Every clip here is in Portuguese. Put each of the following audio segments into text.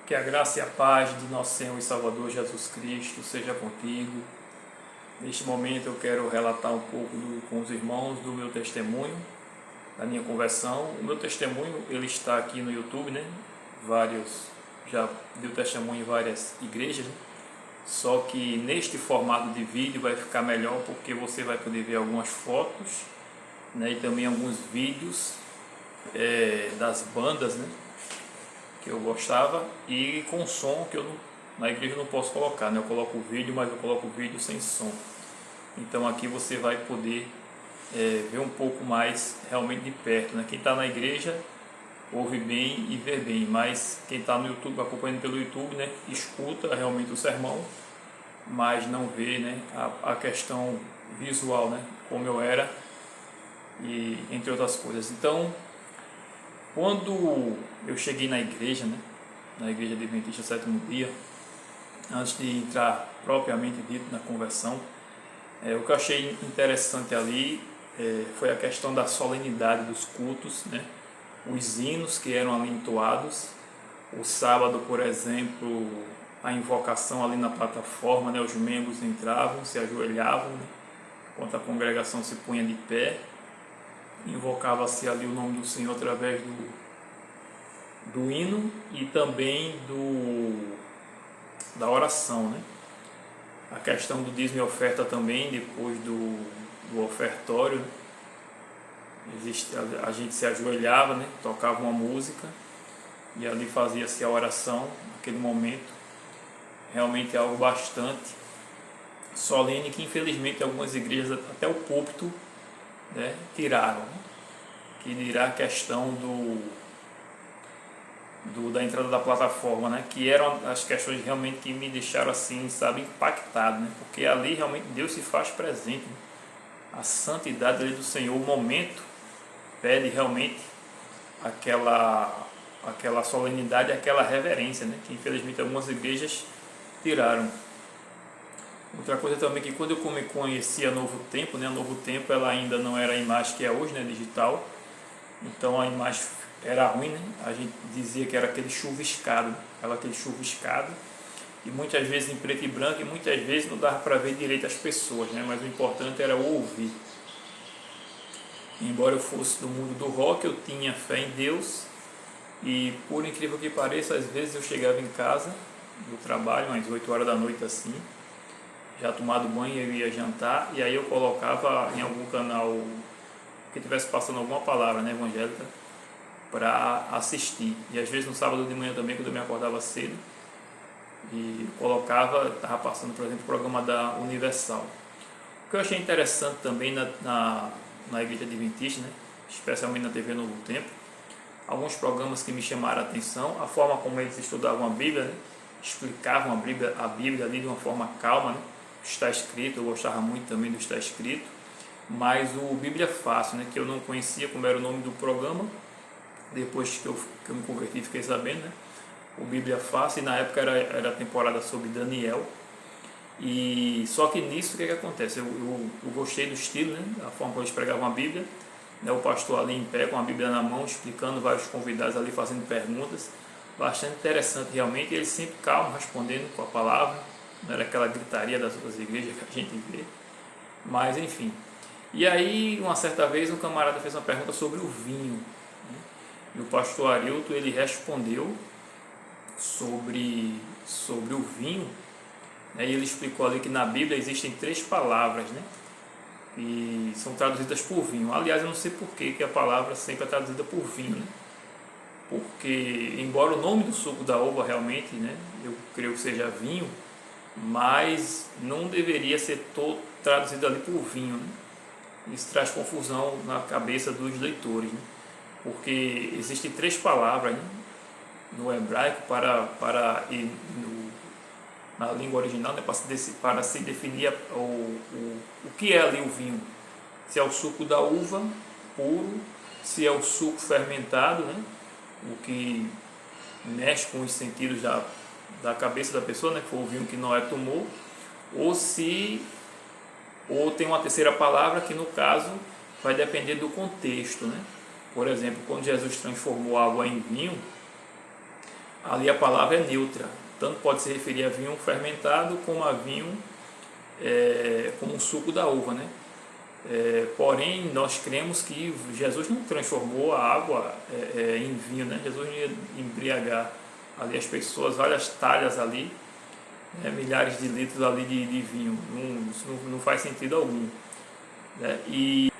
Que a graça e a paz de nosso Senhor e Salvador Jesus Cristo seja contigo. Neste momento eu quero relatar um pouco com os irmãos do meu testemunho, da minha conversão. O meu testemunho ele está aqui no YouTube, né? Já deu testemunho em várias igrejas, né? Só que neste formato de vídeo vai ficar melhor porque você vai poder ver algumas fotos, né? E também alguns vídeos das bandas, né? Que eu gostava, e com som que na igreja eu não posso colocar, né? Eu coloco o vídeo, mas eu coloco o vídeo sem som. Então aqui você vai poder ver um pouco mais realmente de perto, né? Quem está na igreja ouve bem e vê bem, mas quem está no YouTube, acompanhando pelo YouTube, né? Escuta realmente o sermão, mas não vê, né? A questão visual, né? Como eu era, e entre outras coisas. Então, quando eu cheguei na igreja, né, na igreja Adventista Sétimo Dia, antes de entrar propriamente dito na conversão, o que eu achei interessante ali foi a questão da solenidade dos cultos, né, os hinos que eram ali entoados. O sábado, por exemplo, a invocação ali na plataforma, né, os membros entravam, se ajoelhavam, né, enquanto a congregação se punha de pé. Invocava-se ali o nome do Senhor através do hino e também da oração, né? A questão do dízimo e oferta também, depois do ofertório, né? A gente se ajoelhava, né? Tocava uma música e ali fazia-se a oração naquele momento. Realmente é algo bastante solene que infelizmente algumas igrejas, até o púlpito, né, tiraram, né? Que dirá a questão da entrada da plataforma, né? Que eram as questões realmente que me deixaram assim, sabe, impactado, né? Porque ali realmente Deus se faz presente, né? A santidade ali do Senhor, o momento pede realmente aquela solenidade, aquela reverência, né? Que infelizmente algumas igrejas tiraram. Outra coisa também que quando eu conheci a Novo Tempo, né, a Novo Tempo ela ainda não era a imagem que é hoje, né, digital, então a imagem era ruim, né, a gente dizia que era aquele chuviscado, e muitas vezes em preto e branco, e muitas vezes não dava para ver direito as pessoas, né, mas o importante era ouvir. Embora eu fosse do mundo do rock, eu tinha fé em Deus, e por incrível que pareça, às vezes eu chegava em casa do trabalho, às 8 horas da noite assim, já tomado banho, eu ia jantar, e aí eu colocava em algum canal que estivesse passando alguma palavra, né, evangélica, para assistir. E às vezes no sábado de manhã também, quando eu me acordava cedo, e colocava, estava passando, por exemplo, o programa da Universal. O que eu achei interessante também na igreja adventista, né, especialmente na TV Novo Tempo, alguns programas que me chamaram a atenção, a forma como eles estudavam a Bíblia, né, explicavam a Bíblia ali de uma forma calma, né, está escrito, eu gostava muito também do está escrito, mas o Bíblia Fácil, né, que eu não conhecia como era o nome do programa, depois que eu me converti fiquei sabendo, né, o Bíblia Fácil, e na época era a temporada sobre Daniel, e só que nisso o que acontece, eu gostei do estilo, né, da forma como eles pregavam a Bíblia, né, o pastor ali em pé com a Bíblia na mão, explicando, vários convidados ali fazendo perguntas, bastante interessante realmente, e ele sempre calmo, respondendo com a palavra. Não era aquela gritaria das outras igrejas que a gente vê, mas enfim. E aí, uma certa vez, um camarada fez uma pergunta sobre o vinho, né? E o pastor Arilton, ele respondeu sobre o vinho, né? E ele explicou ali que na Bíblia existem 3 palavras, né? E são traduzidas por vinho. Aliás, eu não sei por que a palavra sempre é traduzida por vinho, né? Porque, embora o nome do suco da uva realmente, né, eu creio que seja vinho, mas não deveria ser todo traduzido ali por vinho, né? Isso traz confusão na cabeça dos leitores, né? Porque existem 3 palavras, né, no hebraico na língua original, né, para se definir o que é ali o vinho. Se é o suco da uva puro, se é o suco fermentado, né, o que mexe com os sentidos da cabeça da pessoa, né, que foi o vinho que Noé tomou, ou tem uma terceira palavra que no caso vai depender do contexto, né? Por exemplo, quando Jesus transformou água em vinho, ali a palavra é neutra, tanto pode se referir a vinho fermentado como a vinho, como um suco da uva, né? Porém, nós cremos que Jesus não transformou a água em vinho, né? Jesus não ia embriagar ali as pessoas, várias talhas ali, né? Milhares de litros ali de vinho, isso não faz sentido algum, né? E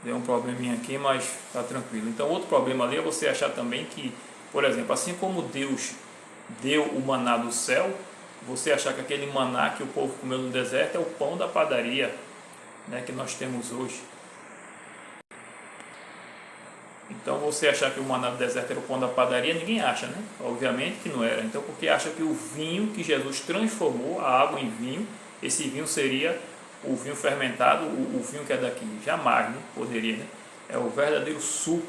deu um probleminha aqui, mas está tranquilo. Então, outro problema ali é você achar também que, por exemplo, assim como Deus deu o maná do céu, você achar que aquele maná que o povo comeu no deserto é o pão da padaria, né, que nós temos hoje. Então, você achar que o maná do deserto era o pão da padaria, ninguém acha, né? Obviamente que não era. Então, porque acha que o vinho que Jesus transformou a água em vinho, esse vinho seria o vinho fermentado, o vinho que é daqui? Jamais, né? Poderia, né? É o verdadeiro suco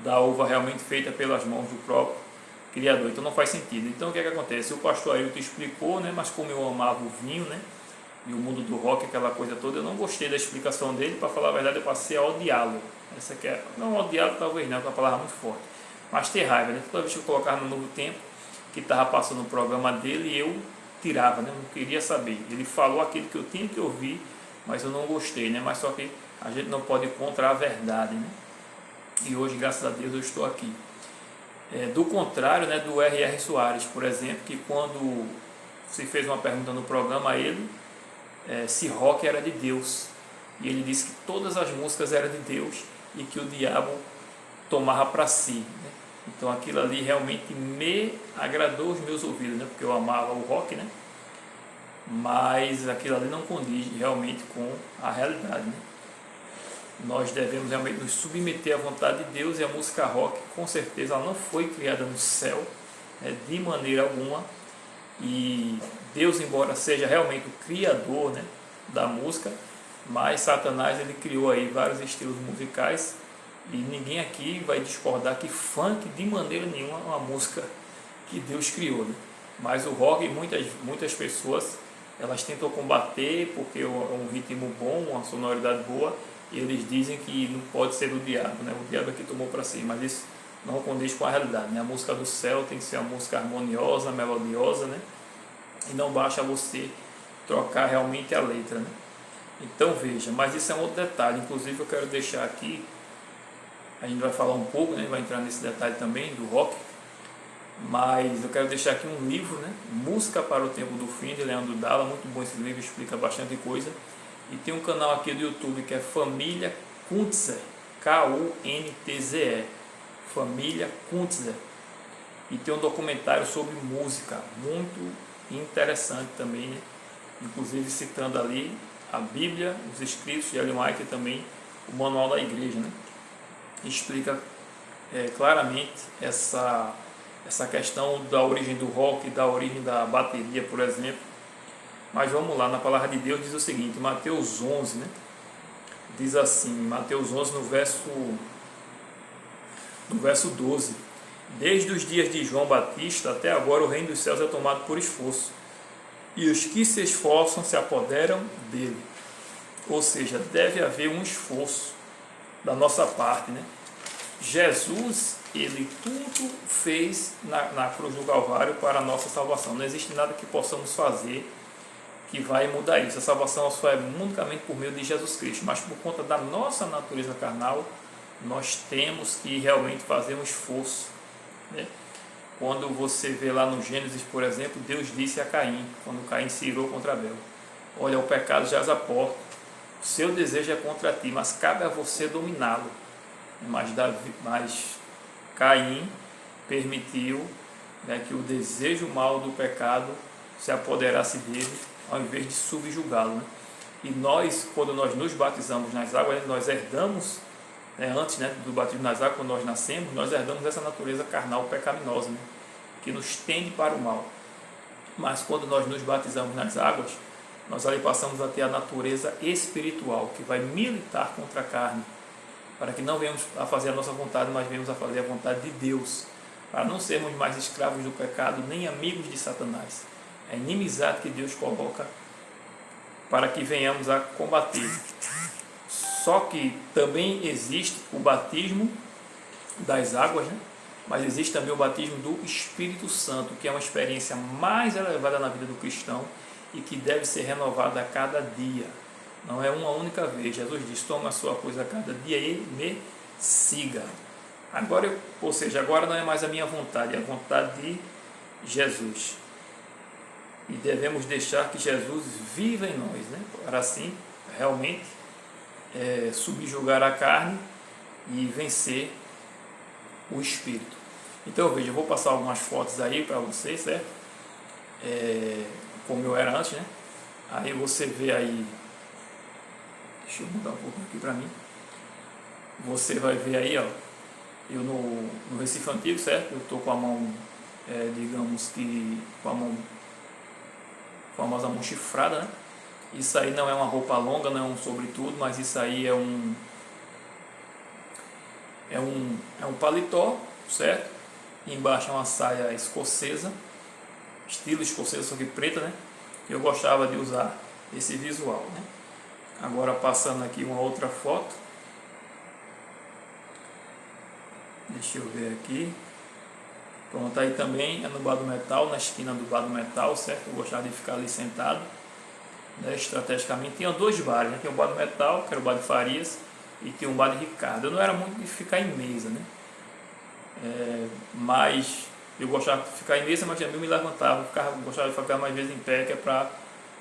da uva realmente feita pelas mãos do próprio Criador. Então não faz sentido. Então o que é que acontece? O pastor Ailton explicou, né? Mas como eu amava o vinho, né? E o mundo do rock, aquela coisa toda, eu não gostei da explicação dele. Para falar a verdade, eu passei a odiá-lo. Essa aqui é, não odiá-lo talvez não, é uma palavra muito forte, mas ter raiva, né? Toda vez que eu colocava no Novo Tempo, que estava passando o programa dele, eu tirava, né? Não queria saber. Ele falou aquilo que eu tinha que ouvir, mas eu não gostei, né? Mas só que a gente não pode ir contra a verdade, né? E hoje, graças a Deus, eu estou aqui. Do contrário, né, do R.R. Soares, por exemplo, que quando se fez uma pergunta no programa a ele, se rock era de Deus, e ele disse que todas as músicas eram de Deus e que o diabo tomava para si, né? Então aquilo ali realmente me agradou os meus ouvidos, né? Porque eu amava o rock, né? Mas aquilo ali não condiz realmente com a realidade, né? Nós devemos realmente nos submeter à vontade de Deus, e a música rock, com certeza, ela não foi criada no céu, né? De maneira alguma. E Deus, embora seja realmente o criador, né, da música, mas Satanás ele criou aí vários estilos musicais, e ninguém aqui vai discordar que funk de maneira nenhuma é uma música que Deus criou, né? Mas o rock, muitas pessoas elas tentam combater porque é um ritmo bom, uma sonoridade boa, e eles dizem que não pode ser do diabo, né? O diabo é que tomou para si, mas isso não condiz com a realidade, né? A música do céu tem que ser uma música harmoniosa, melodiosa, né? E não basta você trocar realmente a letra, né? Então veja, mas isso é um outro detalhe. Inclusive eu quero deixar aqui, a gente vai falar um pouco, né? Vai entrar nesse detalhe também do rock, mas eu quero deixar aqui um livro, né? Música para o Tempo do Fim, de Leandro Dalla. Muito bom esse livro, explica bastante coisa. E tem um canal aqui do YouTube que é Família Kuntze, Kuntze, Família Kuntze. E tem um documentário sobre música, muito interessante também, né? Inclusive citando ali a Bíblia, os escritos de Ellen White e também o Manual da Igreja, né? Explica claramente essa questão da origem do rock, da origem da bateria, por exemplo. Mas vamos lá, na palavra de Deus diz o seguinte, Mateus 11, né? Diz assim, Mateus 11 no verso 12: desde os dias de João Batista até agora o reino dos céus é tomado por esforço, e os que se esforçam se apoderam dele. Ou seja, deve haver um esforço da nossa parte, né? Jesus, ele tudo fez na cruz do Calvário para a nossa salvação. Não existe nada que possamos fazer que vai mudar isso. A salvação só é unicamente por meio de Jesus Cristo, mas por conta da nossa natureza carnal, nós temos que realmente fazer um esforço, né? Quando você vê lá no Gênesis, por exemplo, Deus disse a Caim, quando Caim se irou contra Abel: olha, o pecado jaz à porta, o seu desejo é contra ti, mas cabe a você dominá-lo. Mas Caim permitiu, né, que o desejo mau do pecado se apoderasse dele, ao invés de subjugá-lo, né? E nós, quando nós nos batizamos nas águas, nós herdamos, né, antes, né, do batismo nas águas, quando nós nascemos, nós herdamos essa natureza carnal pecaminosa, né, que nos tende para o mal. Mas quando nós nos batizamos nas águas, nós ali passamos a ter a natureza espiritual, que vai militar contra a carne, para que não venhamos a fazer a nossa vontade, mas venhamos a fazer a vontade de Deus, para não sermos mais escravos do pecado, nem amigos de Satanás. É a inimizade que Deus coloca para que venhamos a combater. Só que também existe o batismo das águas, né? mas existe também o batismo do Espírito Santo, que é uma experiência mais elevada na vida do cristão e que deve ser renovada a cada dia. Não é uma única vez. Jesus diz: toma a sua coisa a cada dia e me siga. Agora, ou seja, agora não é mais a minha vontade, é a vontade de Jesus. E devemos deixar que Jesus viva em nós, né? Para assim, realmente, subjugar a carne e vencer o Espírito. Então, veja, eu vou passar algumas fotos aí para vocês, certo? Como eu era antes, né? Aí você vê aí, deixa eu mudar um pouco aqui para mim. Você vai ver aí, ó, eu no Recife Antigo, certo? Eu estou com a mão, digamos que com a mão, famosa mão chifrada, né? Isso aí não é uma roupa longa, não é um sobretudo, mas isso aí é um paletó, certo? E embaixo é uma saia escocesa, estilo escocesa, só que preta, né? Eu gostava de usar esse visual, né? Agora passando aqui uma outra foto. Deixa eu ver aqui. Pronto, aí também é no Bar do Metal, na esquina do Bar do Metal, certo? Eu gostava de ficar ali sentado, né, estrategicamente. Tinha dois bares, né? Tinha o Bar do Metal, que era o Bar de Farias, e tinha o Bar de Ricardo. Eu não era muito de ficar em mesa, né? Mas eu gostava de ficar em mesa, mas também me levantava, gostava de ficar mais vezes em pé, que é para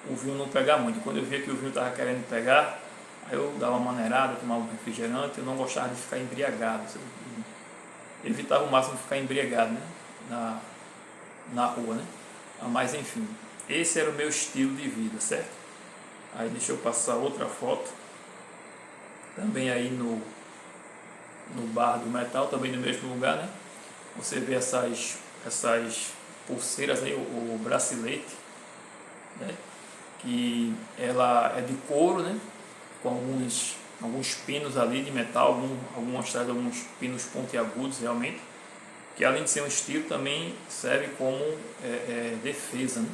o vinho não pegar muito. Quando eu via que o vinho estava querendo pegar, aí eu dava uma maneirada, tomava um refrigerante. Eu não gostava de ficar embriagado, eu evitava o máximo de ficar embriagado, né? Na rua, né? Mas enfim, esse era o meu estilo de vida, certo? Aí deixa eu passar outra foto, também aí no Bar do Metal, também no mesmo lugar, né? Você vê essas pulseiras aí, o bracelete, né? Que ela é de couro, né? Com alguns pinos ali de metal, alguns pinos pontiagudos realmente, que além de ser um estilo também serve como defesa, né?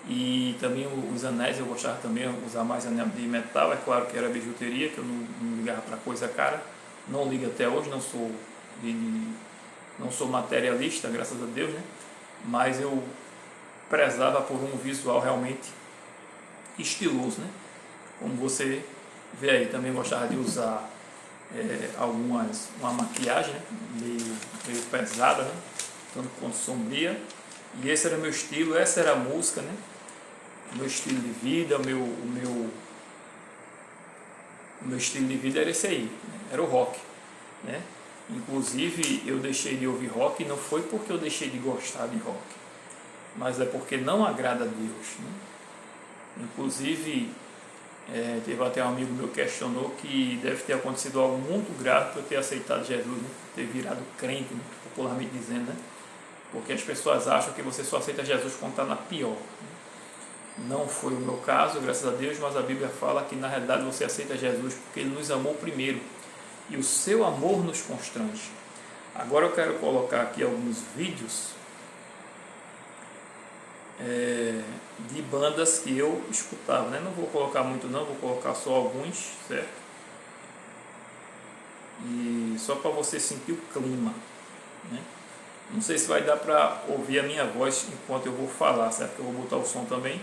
E também os anéis, eu gostava também de usar mais anel de metal. É claro que era bijuteria, que eu não ligava para coisa cara, não ligo até hoje, não sou materialista, graças a Deus, né? Mas eu prezava por um visual realmente estiloso, né? Como você vê aí, também gostava de usar uma maquiagem, né? meio pesada, né? Tanto quanto sombria. E esse era o meu estilo, essa era a música, né? O meu estilo de vida, o meu estilo de vida era esse aí, né? Era o rock, né? Inclusive eu deixei de ouvir rock, não foi porque eu deixei de gostar de rock, mas é porque não agrada a Deus, né? Inclusive teve até um amigo meu que questionou que deve ter acontecido algo muito grave para eu ter aceitado Jesus, né? Ter virado crente, né? Popularmente dizendo, né? Porque as pessoas acham que você só aceita Jesus quando está na pior, né? Não foi o meu caso, graças a Deus, mas a Bíblia fala que na realidade você aceita Jesus porque Ele nos amou primeiro e o seu amor nos constrange. Agora eu quero colocar aqui alguns vídeos de bandas que eu escutava, né? Não vou colocar muito não, vou colocar só alguns, certo? E só para você sentir o clima, né? Não sei se vai dar para ouvir a minha voz enquanto eu vou falar, certo? Eu vou botar o som também.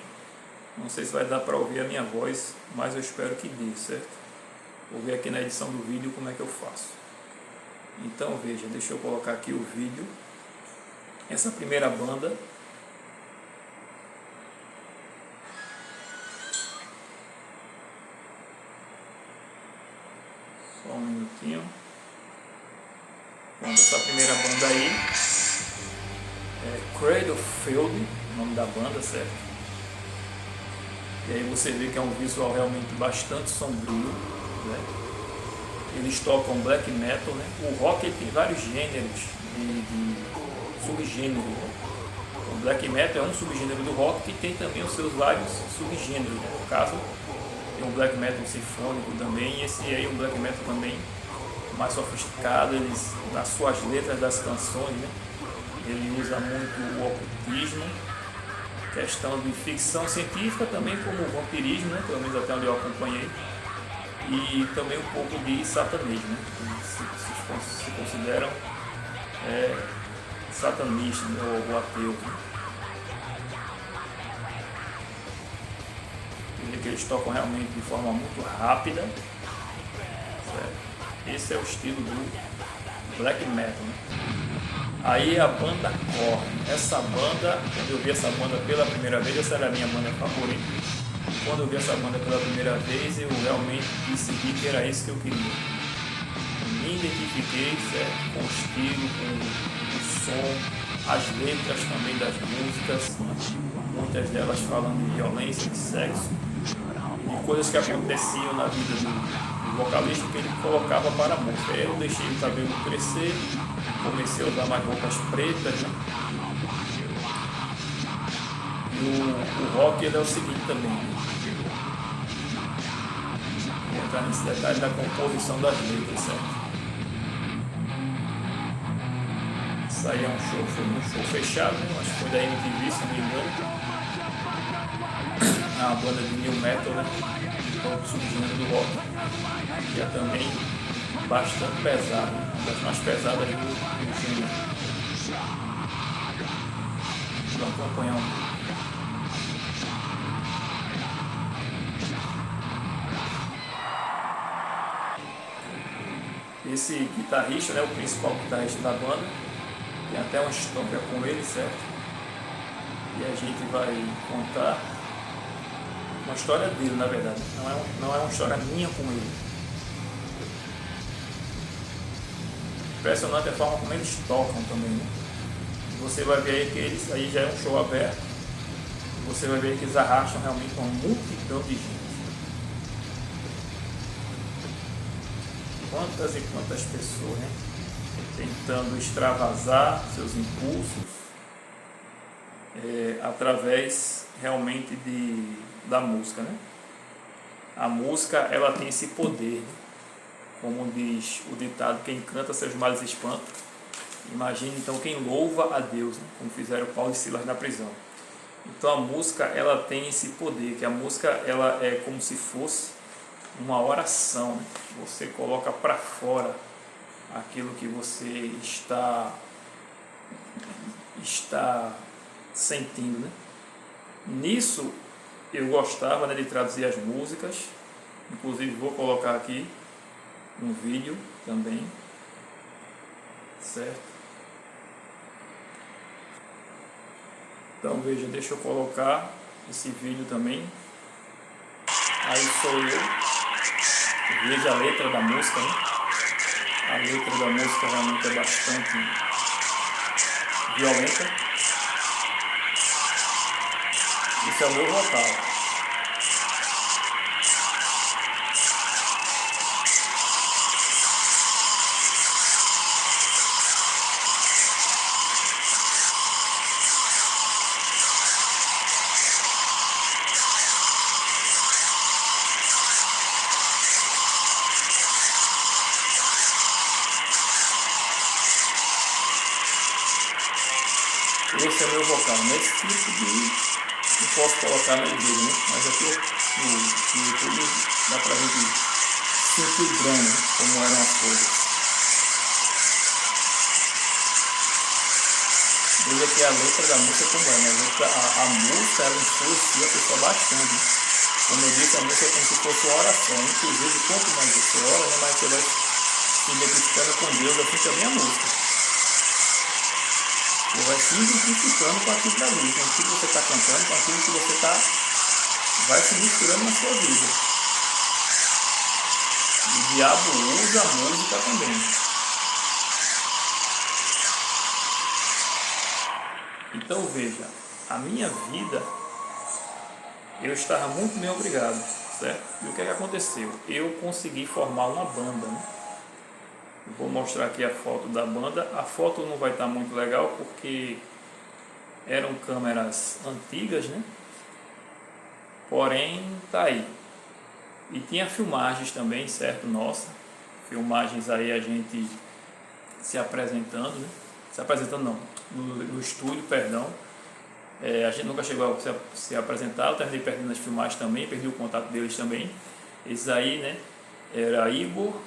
Não sei se vai dar para ouvir a minha voz, mas eu espero que dê, certo? Vou ver aqui na edição do vídeo como é que eu faço. Então veja, deixa eu colocar aqui o vídeo. Essa primeira banda. Só um minutinho. Bom, essa primeira banda aí é Cradlefield, o nome da banda, certo? E aí você vê que é um visual realmente bastante sombrio, né? Eles tocam black metal, né? O rock ele tem vários gêneros de subgêneros, né? O black metal é um subgênero do rock que tem também os seus vários subgêneros, né? No caso, tem um black metal sinfônico também, e esse aí é um black metal também mais sofisticado. Eles, nas suas letras das canções, né? Ele usa muito o ocultismo, questão de ficção científica também, como o vampirismo, né? Pelo menos até onde eu acompanhei, e também um pouco de satanismo, né? Se consideram satanistas, né, ou ateus. Né? Que eles tocam realmente de forma muito rápida. Certo? Esse é o estilo do black metal. Né? Aí a banda Korn. Essa banda, quando eu vi essa banda pela primeira vez, essa era a minha banda favorita. Quando eu vi essa banda pela primeira vez, eu realmente decidi que era isso que eu queria. Me identifiquei, certo? Com o estilo, com o som, as letras também das músicas, muitas delas falando de violência, de sexo, de coisas que aconteciam na vida do vocalista que ele colocava para a música. Aí eu deixei o cabelo crescer, comecei a usar mais roupas pretas, né? E o rock ele é o seguinte também, vou entrar nesse detalhe da composição das letras, certo? Isso aí é um show, foi um show fechado, né? Acho que foi da MTV, se não me engano. É uma banda de new metal, né? Outro subgênero do rock. E é também bastante pesado, uma das mais pesadas do gênero. Vamos acompanhar um pouco. Esse guitarrista, né, o principal guitarrista da banda, tem até uma história com ele, certo? E a gente vai contar uma história dele, na verdade. Não é uma história minha com ele. Impressionante a forma como eles tocam também, né? Você vai ver aí que eles, aí já é um show aberto. Você vai ver que eles arrastam realmente uma multidão de gente. Quantas e quantas pessoas, né? Tentando extravasar seus impulsos através realmente da música, né? A música, ela tem esse poder, né? Como diz o ditado, quem canta seus males espanta. Imagine então quem louva a Deus, né? Como fizeram Paulo e Silas na prisão. Então a música, ela tem esse poder, que a música, ela é como se fosse uma oração, né? Você coloca para fora aquilo que você está sentindo, né? Nisso eu gostava, né, de traduzir as músicas, inclusive vou colocar aqui um vídeo também, certo? Então veja, deixa eu colocar esse vídeo também. Aí sou eu. Veja a letra da música, né? A letra da música realmente é bastante violenta. Esse é o meu vocal. Esse é o meu vocal, nesse tipo de eu posso colocar na igreja, né? Mas aqui no YouTube dá pra gente sentir o drama, né? Como eram as coisas. Veja aqui a letra da música como é, né? A música ela influencia a pessoa bastante. Como eu disse, a música é como se fosse uma oração. Inclusive, quanto mais você ora, né, mais você vai se identificando com Deus, assim também a música. Você vai se identificando com aquilo dali, com aquilo que você está cantando, com aquilo que você vai se misturando na sua vida. E o diabo usa a música também. Então veja, a minha vida, eu estava muito bem obrigado, certo? E o que é que aconteceu? Eu consegui formar uma banda, né? Vou mostrar aqui a foto da banda. A foto não vai estar muito legal porque eram câmeras antigas, né? Porém, tá aí. E tinha filmagens também, certo? Nossa, filmagens aí a gente se apresentando, né? Se apresentando não, no estúdio, perdão. A gente nunca chegou a se apresentar, eu terminei perdendo as filmagens também, perdi o contato deles também. Esses aí, né? Era Igor,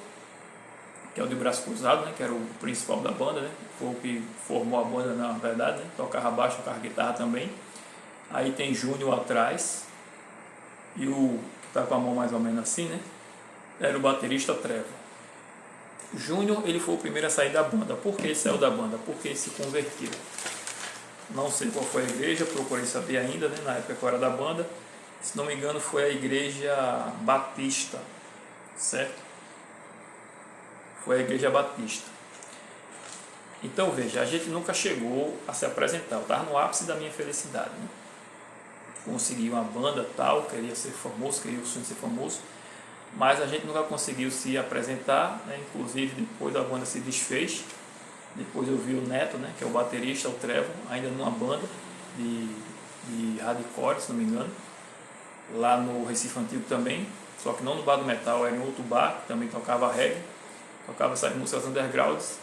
que é o de braço cruzado, né, que era o principal da banda, né, foi o que formou a banda na verdade, né, tocava baixo, tocava guitarra também. Aí tem Júnior atrás, e o que está com a mão mais ou menos assim, né, era o baterista Trevor. Júnior, ele foi o primeiro a sair da banda. Por que ele saiu da banda? Porque ele se converteu. Não sei qual foi a igreja, procurei saber ainda, né, na época que eu era da banda. Se não me engano foi a igreja Batista, certo? Foi a igreja Batista. Então veja, a gente nunca chegou a se apresentar. Eu estava no ápice da minha felicidade, né? Consegui uma banda tal, queria ser famoso, queria o sonho de ser famoso, mas a gente nunca conseguiu se apresentar, né? Inclusive depois a banda se desfez. Depois eu vi o Neto, né, que é o baterista, o Trevor, ainda numa banda de hardcore, se não me engano, lá no Recife Antigo também, só que não no Bar do Metal, era em outro bar, que também tocava reggae, tocava essas músicas undergrounds,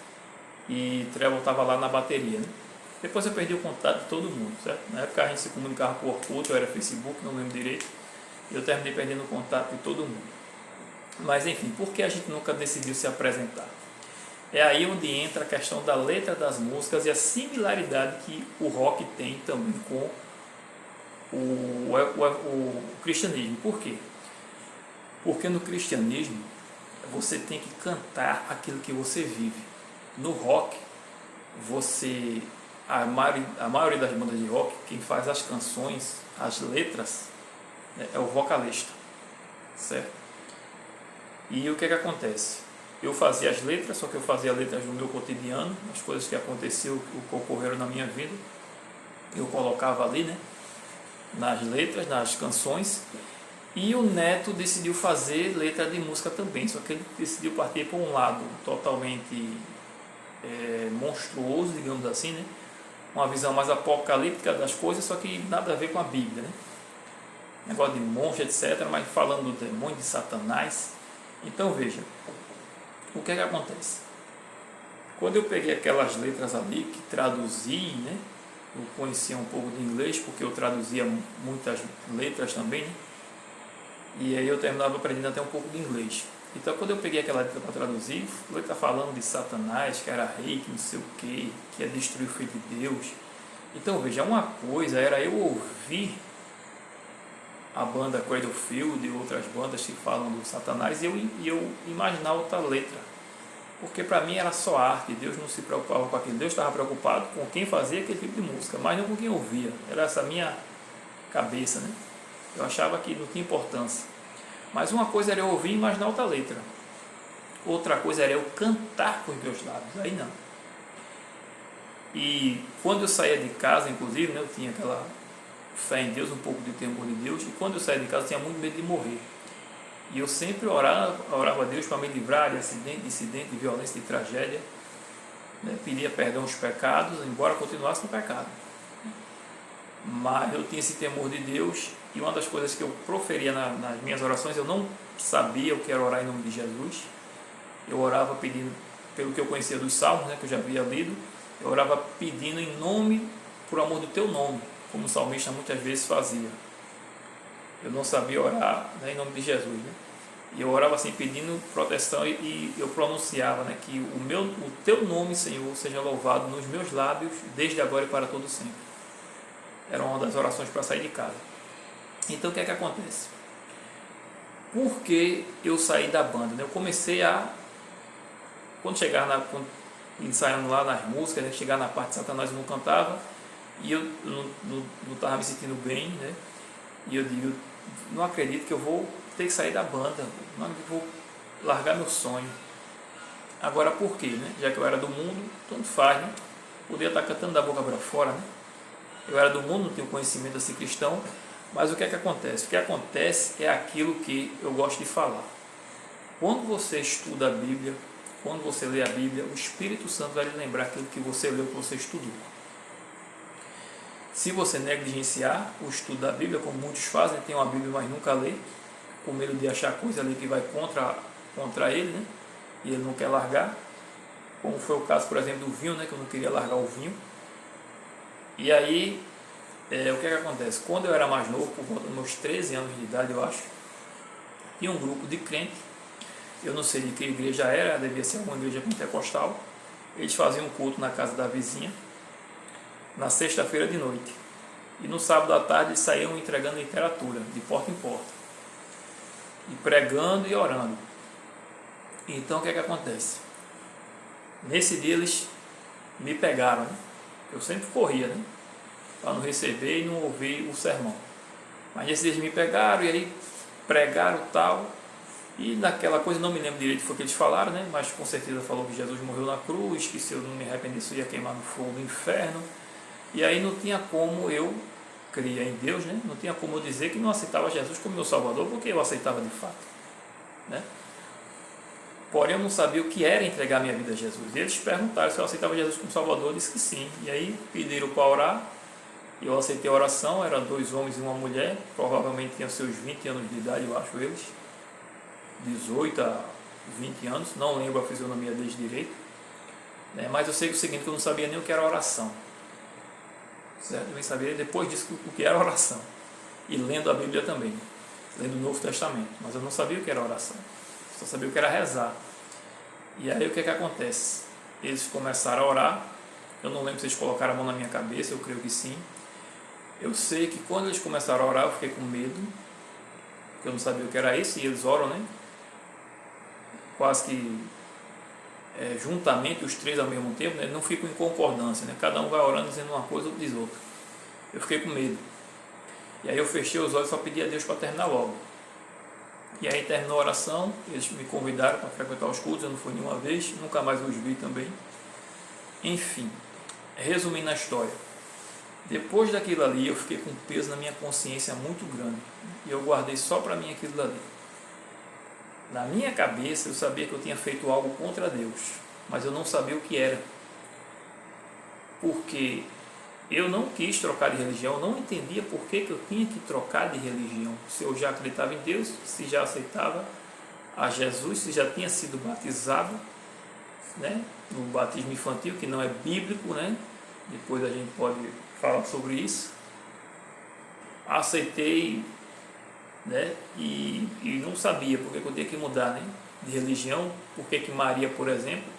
e Trevor estava lá na bateria, né? Depois eu perdi o contato de todo mundo, certo? Na época a gente se comunicava por Orkut, ou era Facebook, não lembro direito, e eu terminei perdendo o contato de todo mundo. Mas enfim, por que a gente nunca decidiu se apresentar? É aí onde entra a questão da letra das músicas e a similaridade que o rock tem também com o cristianismo. Por quê? Porque no cristianismo você tem que cantar aquilo que você vive. No rock, a maioria das bandas de rock, quem faz as canções, as letras, né, é o vocalista, certo? E o que acontece? Eu fazia as letras, só que eu fazia letras do meu cotidiano, as coisas que aconteceram, que ocorreram na minha vida, eu colocava ali, né, nas letras, nas canções. E o Neto decidiu fazer letra de música também, só que ele decidiu partir por um lado totalmente monstruoso, digamos assim, né, uma visão mais apocalíptica das coisas, só que nada a ver com a Bíblia, né, negócio de monstro, etc., mas falando do demônio, de Satanás. Então veja, o que acontece? Quando eu peguei aquelas letras ali, que traduzi, né, eu conhecia um pouco de inglês, porque eu traduzia muitas letras também, né, e aí eu terminava aprendendo até um pouco de inglês. Então quando eu peguei aquela letra para traduzir, letra falando de Satanás, que era rei, que não sei o que ia destruir o Filho de Deus. Então veja, uma coisa era eu ouvir a banda Cradlefield e outras bandas que falam do Satanás e eu imaginar outra letra, porque para mim era só arte. Deus não se preocupava com aquilo. Deus estava preocupado com quem fazia aquele tipo de música, mas não com quem ouvia. Era essa minha cabeça, né? Eu achava que não tinha importância. Mas uma coisa era eu ouvir e imaginar outra letra, outra coisa era eu cantar com os meus lábios. Aí não. E quando eu saía de casa, inclusive, né, eu tinha aquela fé em Deus, um pouco de temor de Deus, e quando eu saía de casa eu tinha muito medo de morrer. E eu sempre orava a Deus para me livrar de acidente, de violência, de tragédia, né? Pedia perdão aos pecados, embora continuasse no pecado. Mas eu tinha esse temor de Deus, e uma das coisas que eu proferia nas minhas orações, eu não sabia o que era orar em nome de Jesus. Eu orava pedindo, pelo que eu conhecia dos salmos, né, que eu já havia lido, eu orava pedindo em nome, por amor do teu nome, como o salmista muitas vezes fazia. Eu não sabia orar, né, em nome de Jesus, né? E eu orava assim pedindo proteção, e eu pronunciava, né, que o teu nome, Senhor, seja louvado nos meus lábios desde agora e para todo sempre. Era uma das orações para sair de casa. Então o que acontece? Por que eu saí da banda, né? Eu comecei quando chegar ensaiando lá nas músicas, né, chegar na parte de Satanás eu não cantava, e eu não estava me sentindo bem, né? E eu digo, não acredito que eu vou ter que sair da banda, não vou largar meu sonho. Agora por quê, né? Já que eu era do mundo, tanto faz, né? Podia estar cantando da boca para fora, né? Eu era do mundo, não tenho conhecimento assim cristão, mas o que acontece? O que acontece é aquilo que eu gosto de falar. Quando você estuda a Bíblia, quando você lê a Bíblia, o Espírito Santo vai lhe lembrar aquilo que você leu, que você estudou. Se você negligenciar o estudo da Bíblia, como muitos fazem, tem uma Bíblia, mas nunca lê, com medo de achar coisa ali que vai contra ele, né? E ele não quer largar, como foi o caso, por exemplo, do vinho, né? Que eu não queria largar o vinho. E aí, o que acontece? Quando eu era mais novo, por volta dos meus 13 anos de idade, eu acho, tinha um grupo de crentes. eu não sei de que igreja era, devia ser uma igreja pentecostal. Eles faziam um culto na casa da vizinha, na sexta-feira de noite. E no sábado à tarde eles saíam entregando literatura, de porta em porta. E pregando e orando. Então o que é que acontece? Nesse dia eles me pegaram, né? Eu sempre corria, né? Para não receber e não ouvir o sermão. Mas nesse dia eles me pegaram e aí pregaram tal. E naquela coisa, não me lembro direito o que eles falaram, né? Mas com certeza falou que Jesus morreu na cruz, que se eu não me arrependesse eu ia queimar no fogo do inferno. E aí não tinha como eu cria em Deus, né? Não tinha como eu dizer que não aceitava Jesus como meu Salvador, porque eu aceitava de fato, né? Porém eu não sabia o que era entregar minha vida a Jesus. E eles perguntaram se eu aceitava Jesus como Salvador, eu disse que sim. E aí pediram para orar, eu aceitei a oração, eram 2 homens e uma mulher, provavelmente tinham seus 20 anos de idade, eu acho eles, 18 a 20 anos, não lembro a fisionomia deles direito, né? Mas eu sei o seguinte, que eu não sabia nem o que era oração. Certo? Eu vim saber depois disso o que era oração. E lendo a Bíblia também, lendo o Novo Testamento. Mas eu não sabia o que era oração. Só sabia o que era rezar. E aí o que é que acontece? Eles começaram a orar. Eu não lembro se eles colocaram a mão na minha cabeça, eu creio que sim. Eu sei que quando eles começaram a orar, eu fiquei com medo. Porque eu não sabia o que era isso. E eles oram, né? Quase que juntamente os 3 ao mesmo tempo, né? Não ficam em concordância, né? Cada um vai orando dizendo uma coisa, outro diz outra. Eu fiquei com medo. E aí eu fechei os olhos e só pedi a Deus para terminar logo. E aí terminou a oração, eles me convidaram para frequentar os cultos, eu não fui nenhuma vez, nunca mais os vi também. Enfim, resumindo a história. Depois daquilo ali, eu fiquei com um peso na minha consciência muito grande. E eu guardei só para mim aquilo ali. Na minha cabeça eu sabia que eu tinha feito algo contra Deus, mas eu não sabia o que era. Porque eu não quis trocar de religião, eu não entendia por que eu tinha que trocar de religião. Se eu já acreditava em Deus, se já aceitava a Jesus, se já tinha sido batizado, né, no batismo infantil, que não é bíblico, né? Depois a gente pode falar sobre isso. Aceitei, né? E não sabia porque eu tinha que mudar, né, de religião, porque que Maria, por exemplo,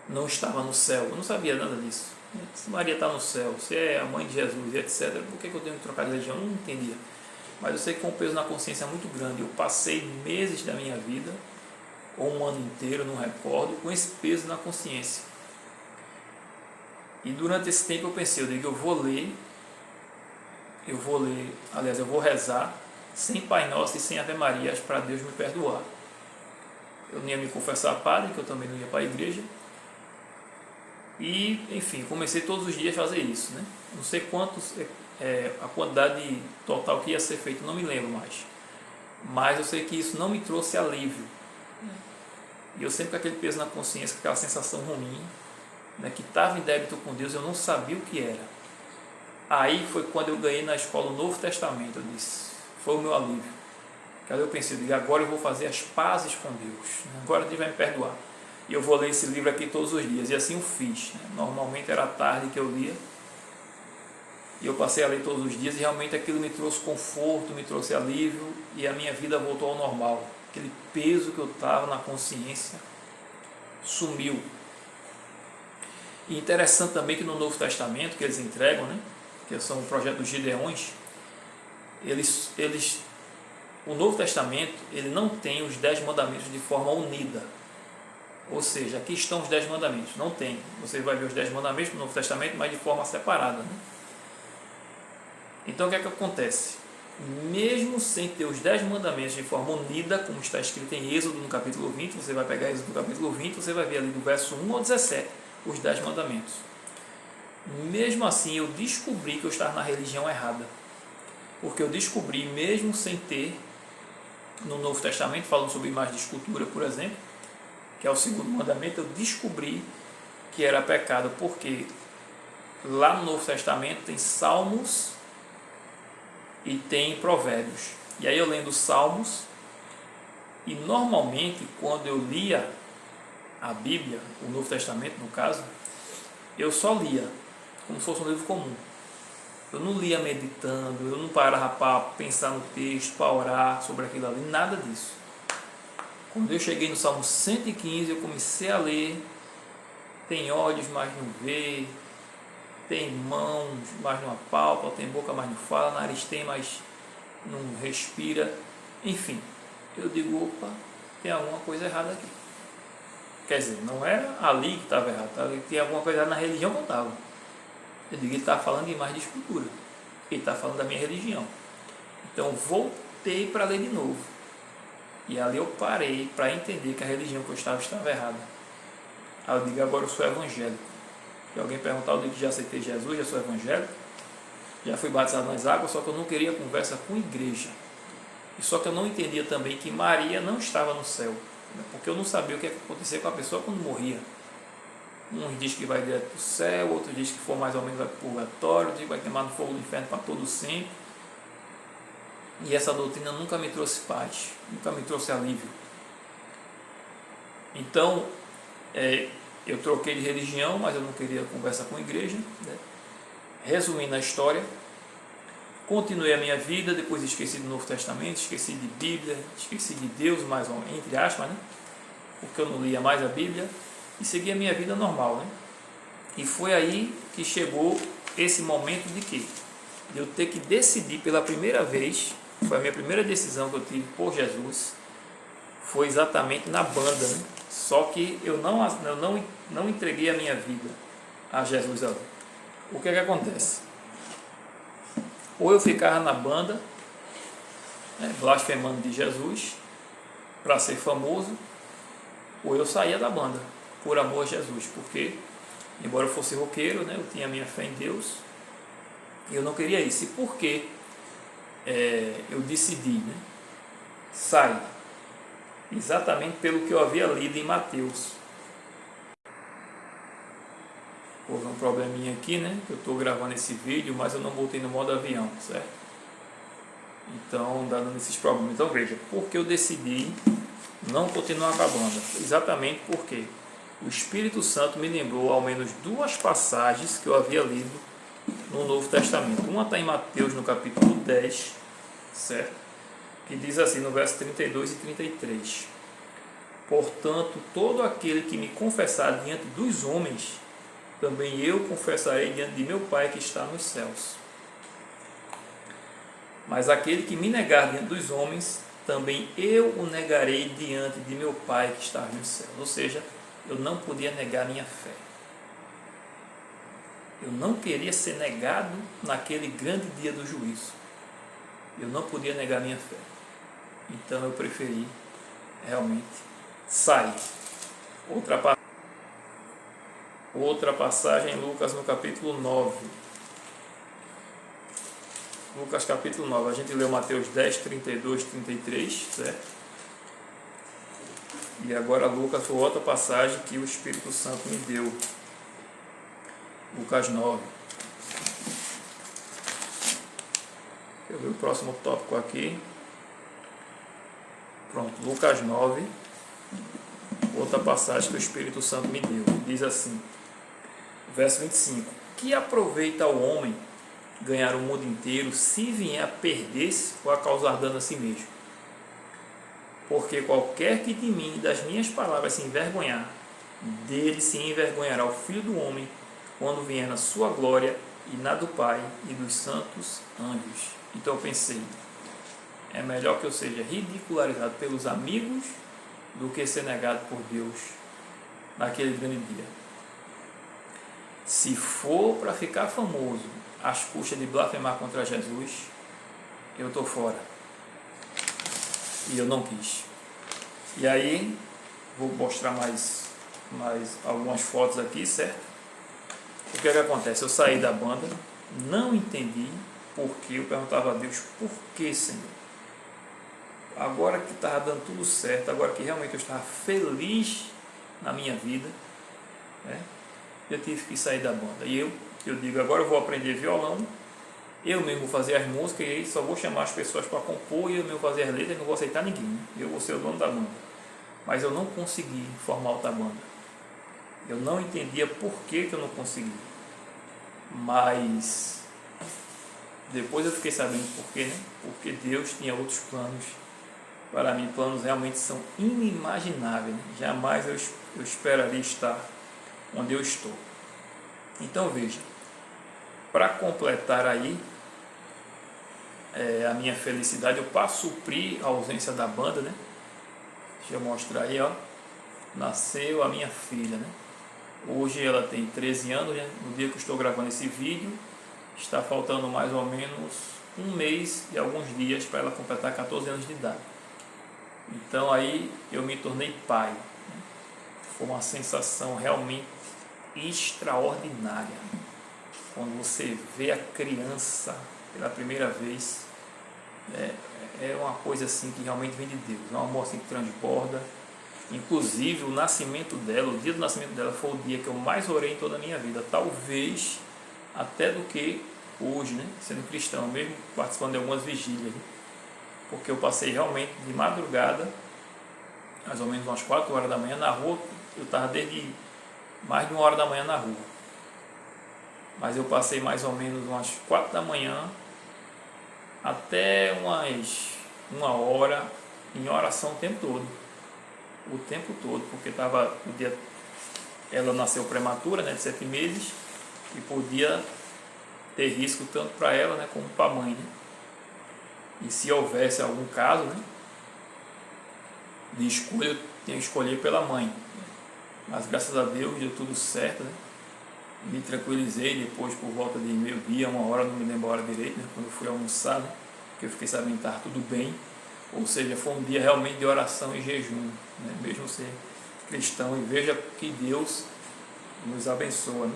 não estava no céu. Eu não sabia nada disso. Se Maria está no céu, se é a mãe de Jesus, etc., por que eu tenho que trocar de religião? Eu não entendia. Mas eu sei que com um peso na consciência muito grande. Eu passei meses da minha vida, ou um ano inteiro, não recordo, com esse peso na consciência. E durante esse tempo eu pensei, eu digo, eu vou ler, aliás, eu vou rezar sem Pai Nosso e sem Ave Marias para Deus me perdoar. Eu não ia me confessar padre, que eu também não ia para a igreja. E, enfim, comecei todos os dias a fazer isso, né? Não sei quantos, a quantidade total que ia ser feito, não me lembro mais. Mas eu sei que isso não me trouxe alívio. E eu sempre com aquele peso na consciência, com aquela sensação ruim, né, que estava em débito com Deus, eu não sabia o que era. Aí foi quando eu ganhei na escola o Novo Testamento, eu disse, foi o meu alívio. Aí eu pensei, agora eu vou fazer as pazes com Deus, agora Deus vai me perdoar. E eu vou ler esse livro aqui todos os dias, e assim eu fiz. Normalmente era à tarde que eu lia, e eu passei a ler todos os dias, e realmente aquilo me trouxe conforto, me trouxe alívio, e a minha vida voltou ao normal. Aquele peso que eu estava na consciência sumiu. E interessante também que no Novo Testamento, que eles entregam, né, que são o projeto dos Gideões, o Novo Testamento ele não tem os 10 mandamentos de forma unida. Ou seja, aqui estão os 10 mandamentos. Não tem. Você vai ver os 10 mandamentos no Novo Testamento, mas de forma separada, né? Então o que é que acontece? Mesmo sem ter os 10 mandamentos de forma unida, como está escrito em Êxodo no capítulo 20, você vai pegar Êxodo no capítulo 20, você vai ver ali do verso 1 ao 17, os 10 mandamentos. Mesmo assim, eu descobri que eu estava na religião errada. Porque eu descobri, mesmo sem ter no Novo Testamento, falando sobre imagem de escultura, por exemplo, que é o segundo mandamento, eu descobri que era pecado, porque lá no Novo Testamento tem Salmos e tem Provérbios. E aí eu lendo Salmos, e normalmente quando eu lia a Bíblia, o Novo Testamento no caso, eu só lia, como se fosse um livro comum. Eu não lia meditando, eu não parava para pensar no texto, para orar sobre aquilo ali, nada disso. Quando eu cheguei no Salmo 115, eu comecei a ler. Tem olhos, mas não vê. Tem mãos, mas não apalpa. Tem boca, mas não fala. Nariz tem, mas não respira. Enfim, eu digo, opa, tem alguma coisa errada aqui. Quer dizer, não era ali que estava errado. Tinha alguma coisa errada na religião que eu estava. Eu digo, ele está falando de imagem de escultura. Ele está falando da minha religião. Então, voltei para ler de novo. E ali eu parei para entender que a religião que eu estava errada. Aí eu digo, agora eu sou evangélico. Se alguém perguntar, eu digo que já aceitei Jesus, já sou evangélico. Já fui batizado nas águas, só que eu não queria conversa com igreja. E só que eu não entendia também que Maria não estava no céu. Porque eu não sabia o que ia acontecer com a pessoa quando morria. Um diz que vai direto para o céu, outro diz que for mais ou menos vai para o purgatório, outro diz que vai queimar no fogo do inferno para todo sempre. E essa doutrina nunca me trouxe paz, nunca me trouxe alívio. Então, eu troquei de religião, mas eu não queria conversa com a igreja. Né? Resumindo a história, continuei a minha vida, depois esqueci do Novo Testamento, esqueci de Bíblia, esqueci de Deus, mais ou menos, entre aspas, né? Porque eu não lia mais a Bíblia, e segui a minha vida normal. Né? E foi aí que chegou esse momento de quê? De eu ter que decidir pela primeira vez. Foi a minha primeira decisão que eu tive por Jesus, foi exatamente na banda, né? Só que eu não entreguei a minha vida a Jesus ali. O que é que acontece? Ou eu ficava na banda, né, blasfemando de Jesus, para ser famoso, ou eu saía da banda, por amor a Jesus, porque, embora eu fosse roqueiro, né, eu tinha a minha fé em Deus, e eu não queria isso. E por quê? Eu decidi, né, sair exatamente pelo que eu havia lido em Mateus. Houve um probleminha aqui, né, que eu estou gravando esse vídeo, mas eu não botei no modo avião, certo? Então, dando esses problemas. Então, veja, porque eu decidi não continuar com a banda? Exatamente porque o Espírito Santo me lembrou ao menos duas passagens que eu havia lido no Novo Testamento. Uma está em Mateus, no capítulo 10, certo? Que diz assim, no verso 32 e 33. Portanto, todo aquele que me confessar diante dos homens, também eu confessarei diante de meu Pai que está nos céus. Mas aquele que me negar diante dos homens, também eu o negarei diante de meu Pai que está nos céus. Ou seja, eu não podia negar minha fé. Eu não queria ser negado naquele grande dia do juízo. Eu não podia negar minha fé. Então eu preferi realmente sair. Outra passagem em Lucas no capítulo 9. Lucas capítulo 9. A gente leu Mateus 10, 32, 33, certo? E agora Lucas foi outra passagem que o Espírito Santo me deu. Lucas 9. Eu vi o próximo tópico aqui. Pronto, Lucas 9. Outra passagem que o Espírito Santo me deu. Diz assim, verso 25. Que aproveita o homem ganhar o mundo inteiro se vier a perder-se ou a causar dano a si mesmo? Porque qualquer que de mim e das minhas palavras se envergonhar, dele se envergonhará o Filho do Homem quando vier na sua glória e na do Pai e dos santos anjos. Então eu pensei, é melhor que eu seja ridicularizado pelos amigos do que ser negado por Deus naquele grande dia. Se for para ficar famoso às custas de blasfemar contra Jesus, eu estou fora. E eu não quis. E aí, vou mostrar mais algumas fotos aqui, certo? O que é que acontece? Eu saí da banda, não entendi porque eu perguntava a Deus, por que, Senhor? Agora que estava dando tudo certo, agora que realmente eu estava feliz na minha vida, né? Eu tive que sair da banda. E eu digo, agora eu vou aprender violão, eu mesmo vou fazer as músicas e aí só vou chamar as pessoas para compor e eu mesmo fazer as letras e não vou aceitar ninguém, né? Eu vou ser o dono da banda. Mas eu não consegui formar outra banda. Eu não entendia por que eu não consegui. Mas depois eu fiquei sabendo por quê, né? Porque Deus tinha outros planos para mim, planos realmente são inimagináveis, né? Jamais eu esperaria estar onde eu estou. Então veja, para completar aí a minha felicidade, eu passo a suprir a ausência da banda, né? Deixa eu mostrar aí, ó. Nasceu a minha filha, né? Hoje ela tem 13 anos, né? No dia que eu estou gravando esse vídeo, está faltando mais ou menos um mês e alguns dias para ela completar 14 anos de idade. Então aí eu me tornei pai, né? Foi uma sensação realmente extraordinária. Quando você vê a criança pela primeira vez, é uma coisa assim que realmente vem de Deus, é um amor assim que transborda. Inclusive o nascimento dela, o dia do nascimento dela foi o dia que eu mais orei em toda a minha vida, talvez até do que hoje, né? Sendo cristão, mesmo participando de algumas vigílias, né? Porque eu passei realmente de madrugada, mais ou menos umas 4 horas da manhã na rua. Eu estava desde mais de 1 hora da manhã na rua, mas eu passei mais ou menos umas 4 da manhã até umas 1 hora em oração o tempo todo, porque estava o dia, ela nasceu prematura, né, de 7 meses, e podia ter risco tanto para ela, né, como para a mãe, né? E se houvesse algum caso, né, de escolha, eu tinha que escolher pela mãe, mas graças a Deus deu tudo certo, né? Me tranquilizei depois por volta de meio-dia, 1 hora, não me lembro a hora direito, né, quando eu fui almoçar, né, que eu fiquei sabendo que estava tudo bem. Ou seja, foi um dia realmente de oração e jejum, né? Mesmo ser cristão, e veja que Deus nos abençoa, né?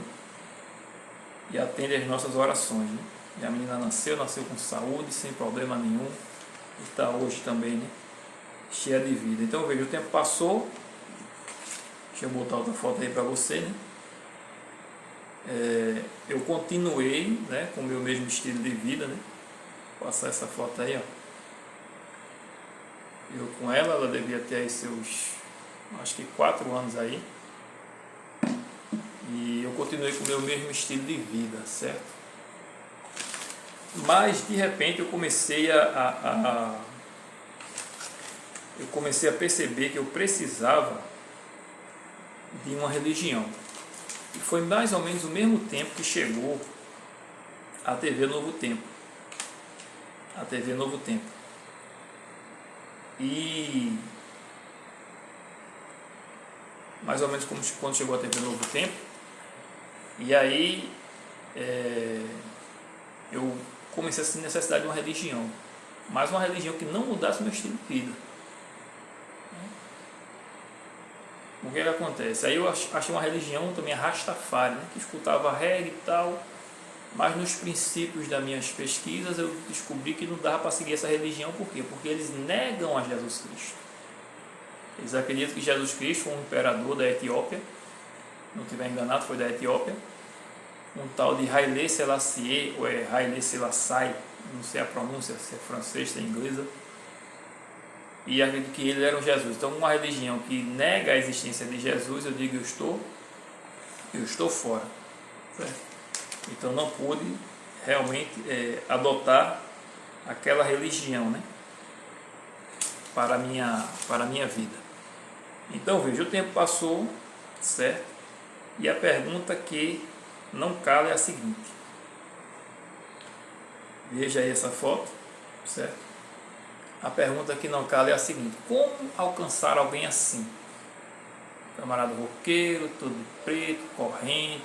E atende às nossas orações, né? E a menina nasceu com saúde, sem problema nenhum, e está hoje também, né, cheia de vida. Então veja, o tempo passou. Deixa eu botar outra foto aí para você, né? Eu continuei, né, com o meu mesmo estilo de vida, né? Vou passar essa foto aí, ó. Eu com ela devia ter aí seus, acho que 4 anos aí. E eu continuei com o meu mesmo estilo de vida, certo? Mas de repente eu comecei a perceber que eu precisava de uma religião. E foi mais ou menos o mesmo tempo que chegou a TV Novo Tempo. A TV Novo Tempo. E mais ou menos como quando chegou a TV Novo Tempo. E aí eu comecei a sentir necessidade de uma religião, mas uma religião que não mudasse meu estilo de vida. O que acontece? Aí eu achei uma religião também, a Rastafari, né, que escutava reggae e tal, mas nos princípios das minhas pesquisas eu descobri que não dava para seguir essa religião. Por quê? Porque eles negam a Jesus Cristo. Eles acreditam que Jesus Cristo foi um imperador da Etiópia, não estiver enganado, foi da Etiópia, um tal de Haile Selassie, ou Haile Selassie, não sei a pronúncia, se é francês, se é inglesa, e acredito que ele era um Jesus. Então, uma religião que nega a existência de Jesus, eu digo, eu estou fora, certo? Então não pude realmente adotar aquela religião, né, para a minha vida. Então veja, o tempo passou, certo? E a pergunta que não cala é a seguinte. Veja aí essa foto, certo? A pergunta que não cala é a seguinte: como alcançar alguém assim? Camarada roqueiro, todo de preto, corrente,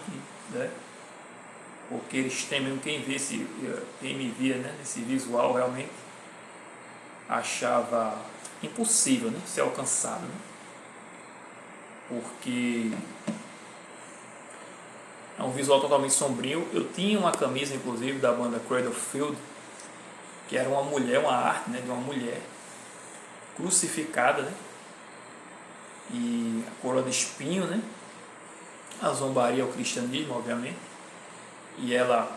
né? Porque eles temem, quem me via, né, nesse visual realmente achava impossível, né, ser alcançado, né? Porque é um visual totalmente sombrio. Eu tinha uma camisa, inclusive, da banda Cradle of Filth, que era uma mulher, uma arte, né, de uma mulher crucificada, né, e a coroa de espinho, né, a zombaria ao cristianismo, obviamente. E ela,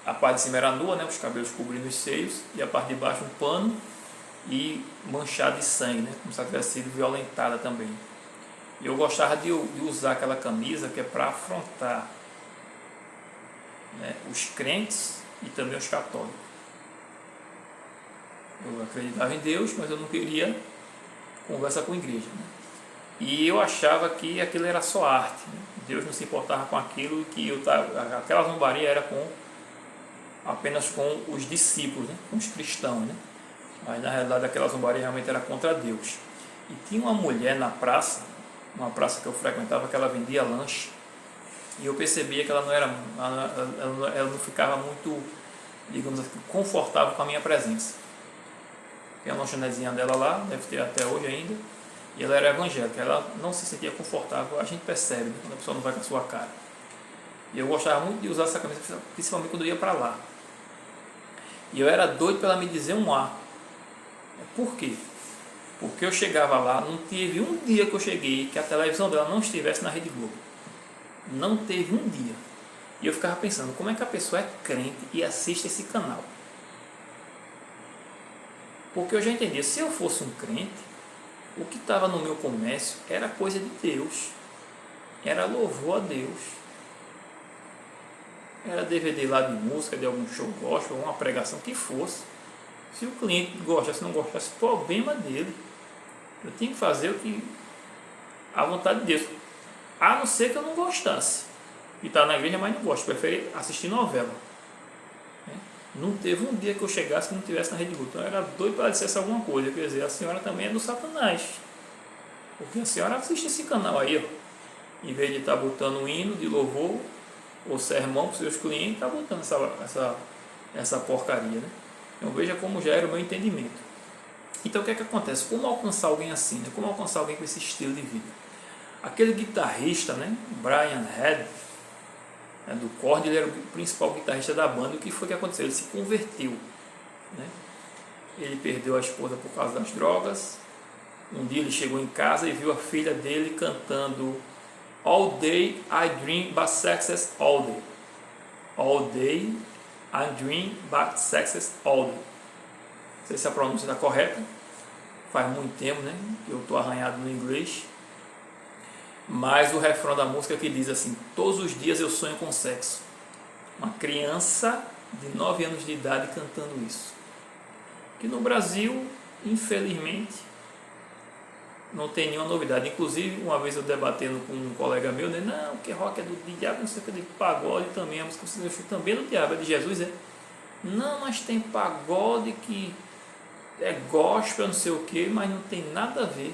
a parte de cima era nua, né, os cabelos cobrindo os seios, e a parte de baixo um pano e manchada de sangue, né, como se ela tivesse sido violentada também. E eu gostava de usar aquela camisa que é para afrontar, né, os crentes e também os católicos. Eu acreditava em Deus, mas eu não queria conversa com a igreja, né? E eu achava que aquilo era só arte, né? Deus não se importava com aquilo, que aquela zombaria era apenas com os discípulos, né? Com os cristãos, né? Mas na realidade aquela zombaria realmente era contra Deus. E tinha uma mulher na praça, uma praça que eu frequentava, que ela vendia lanche, e eu percebia que ela não ficava muito, digamos assim, confortável com a minha presença. Tem a lanchonezinha dela lá, deve ter até hoje ainda, e ela era evangélica, ela não se sentia confortável, a gente percebe, né, quando a pessoa não vai com a sua cara. E eu gostava muito de usar essa camisa, principalmente quando eu ia para lá. E eu era doido para ela me dizer um A. Por quê? Porque eu chegava lá, não teve um dia que eu cheguei que a televisão dela não estivesse na Rede Globo. Não teve um dia. E eu ficava pensando, como é que a pessoa é crente e assiste esse canal? Porque eu já entendia, se eu fosse um crente, o que estava no meu comércio era coisa de Deus. Era louvor a Deus. Era DVD lá de música, de algum show gospel, uma pregação que fosse. Se o cliente gostasse, não gostasse, problema dele. Eu tinha que fazer o que a vontade de Deus. A não ser que eu não gostasse. E está na igreja, mas não gosto. Preferi assistir novela. Não teve um dia que eu chegasse que não tivesse na Rede Globo. Então eu era doido para ela dissesse alguma coisa. Quer dizer, a senhora também é do Satanás. Porque a senhora assiste esse canal aí, ó. Em vez de estar botando um hino de louvor ou sermão para os seus clientes, está botando essa porcaria, né? Então veja como já era o meu entendimento. Então o que é que acontece? Como alcançar alguém assim, né? Como alcançar alguém com esse estilo de vida? Aquele guitarrista, né? Brian Head, né? Do Korn, ele era o principal guitarrista da banda. O que foi que aconteceu? Ele se converteu, né? Ele perdeu a esposa por causa das drogas. Um dia ele chegou em casa e viu a filha dele cantando All Day I Dream About Success All Day. All Day I Dream About Success All Day. Não sei se a pronúncia está correta. Faz muito tempo, né, que eu estou arranhado no inglês. Mas o refrão da música que diz assim: todos os dias eu sonho com sexo. Uma criança de 9 anos de idade cantando isso. Que no Brasil, infelizmente, não tem nenhuma novidade. Inclusive, uma vez eu debatendo com um colega meu, né? Não, que rock é do diabo, não sei o que, de pagode também, a música também é do diabo, é de Jesus, é? Não, mas tem pagode que é gospel, não sei o que, mas não tem nada a ver.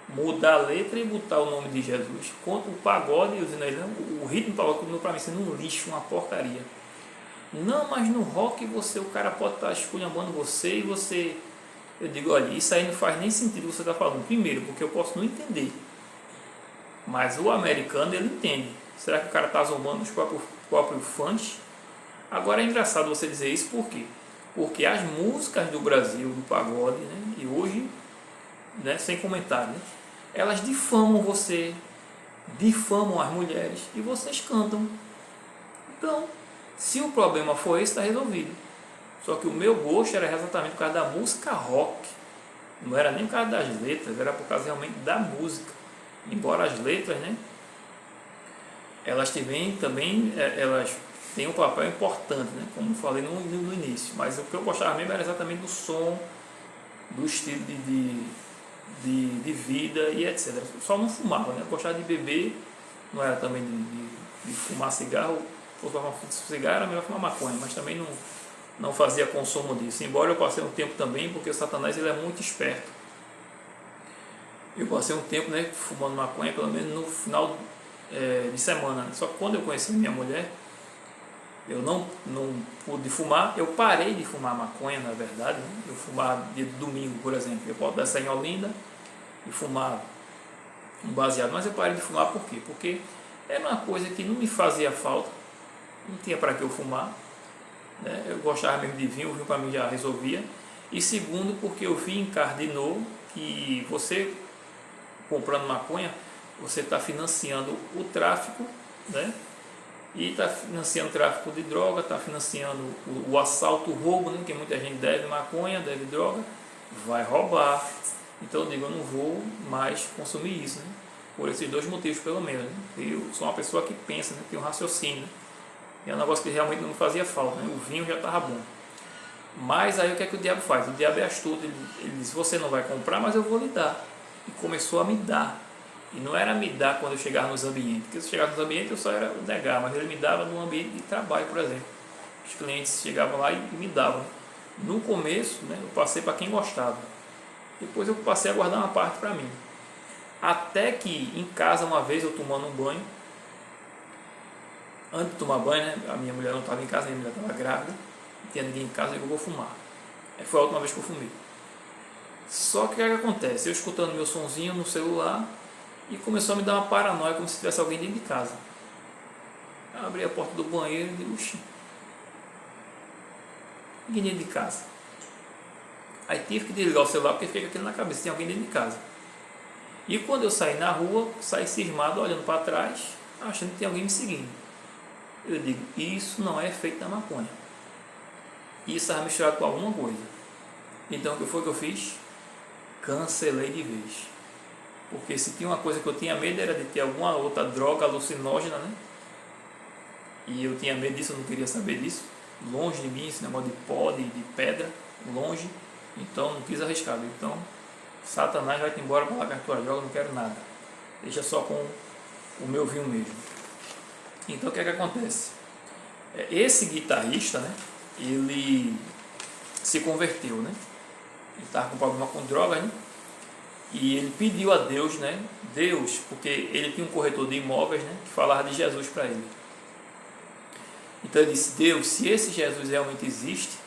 Mudar a letra e botar o nome de Jesus. Contra o pagode, o ritmo do pagode, para mim, sendo um lixo, uma porcaria. Não, mas no rock o cara pode estar esculhambando você e você... Eu digo, olha, isso aí não faz nem sentido o que você está falando. Primeiro, porque eu posso não entender. Mas o americano, ele entende. Será que o cara está zombando os próprios fãs? Agora é engraçado você dizer isso, por quê? Porque as músicas do Brasil, do pagode, né, e hoje, né, sem comentário, né, elas difamam você, difamam as mulheres, e vocês cantam. Então, se o problema for esse, está resolvido. Só que o meu gosto era exatamente por causa da música rock. Não era nem por causa das letras, era por causa realmente da música. Embora as letras, né, elas também elas têm um papel importante, né, como falei no início. Mas o que eu gostava mesmo era exatamente do som, do estilo de vida e etc. Eu só não fumava, né? Eu gostava de beber, não era também de fumar cigarro. Se fosse fumar cigarro era melhor fumar maconha, mas também não fazia consumo disso. Embora eu passei um tempo também, porque o Satanás ele é muito esperto. Eu passei um tempo, né, fumando maconha, pelo menos no final de semana. Só que quando eu conheci minha mulher, eu não pude fumar. Eu parei de fumar maconha, na verdade, né? Eu fumava de domingo, por exemplo. Eu posso descer em Olinda e fumar um baseado. Mas eu parei de fumar por quê? Porque era uma coisa que não me fazia falta. Não tinha para que eu fumar. Né? Eu gostava mesmo de vinho, o vinho para mim já resolvia. E segundo, porque eu vi encardinou que você, comprando maconha, você está financiando o tráfico, né? E está financiando o tráfico de droga, está financiando o assalto, o roubo, né? Que muita gente deve maconha, deve droga, vai roubar. Então eu digo, eu não vou mais consumir isso, né? Por esses dois motivos, pelo menos. Né? Eu sou uma pessoa que pensa, né? Tem um raciocínio. Né? E é um negócio que realmente não me fazia falta, né? O vinho já estava bom. Mas aí o que é que o diabo faz? O diabo é astuto, ele diz, você não vai comprar, mas eu vou lhe dar. e começou a me dar. E não era me dar quando eu chegava nos ambientes, porque se eu chegava nos ambientes eu só era negar, mas ele me dava no ambiente de trabalho, por exemplo. Os clientes chegavam lá e me davam. No começo, né, eu passei para quem gostava. Depois eu passei a guardar uma parte para mim. Até que em casa, uma vez eu tomando um banho, antes de tomar banho, né, a minha mulher não estava em casa, a minha mulher estava grávida, não tinha ninguém em casa, eu vou fumar. Aí foi a última vez que eu fumei. Só que o que acontece? Eu escutando meu sonzinho no celular e começou a me dar uma paranoia, como se tivesse alguém dentro de casa. Eu abri a porta do banheiro e digo, oxi, ninguém dentro de casa. Aí tive que desligar o celular porque fiquei com aquilo na cabeça, tem alguém dentro de casa. E quando eu saí na rua, saí cismado, olhando para trás, achando que tem alguém me seguindo. Eu digo, isso não é efeito da maconha. Isso estava misturado com alguma coisa. Então o que foi que eu fiz? Cancelei de vez. Porque se tinha uma coisa que eu tinha medo era de ter alguma outra droga alucinógena, né? E eu tinha medo disso, eu não queria saber disso. Longe de mim, esse negócio de pó, de pedra, longe. Então não quis arriscar. Então, Satanás vai-te embora para lá com a tua droga, não quero nada. Deixa só com o meu vinho mesmo. Então o que é que acontece? Esse guitarrista, né? Ele se converteu, né? Ele estava com problema com drogas, né? E ele pediu a Deus, né? Deus, porque ele tinha um corretor de imóveis, né? Que falava de Jesus para ele. Então ele disse, Deus, se esse Jesus realmente existe,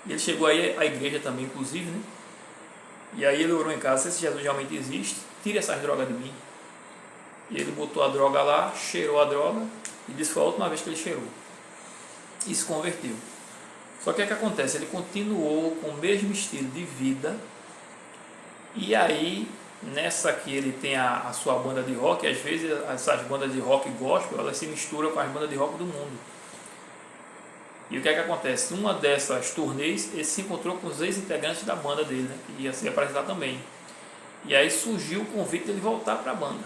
ele chegou aí à igreja também, inclusive, né? E aí ele orou em casa, se esse Jesus realmente existe, tire essas drogas de mim. E ele botou a droga lá, cheirou a droga, e disse que foi a última vez que ele cheirou. E se converteu. Só que o que acontece? Ele continuou com o mesmo estilo de vida. E aí, nessa que ele tem a sua banda de rock, às vezes essas bandas de rock gospel, elas se misturam com as bandas de rock do mundo. E o que é que acontece? Numa dessas turnês, ele se encontrou com os ex-integrantes da banda dele, né, que ia se apresentar também. E aí surgiu o convite dele voltar para a banda.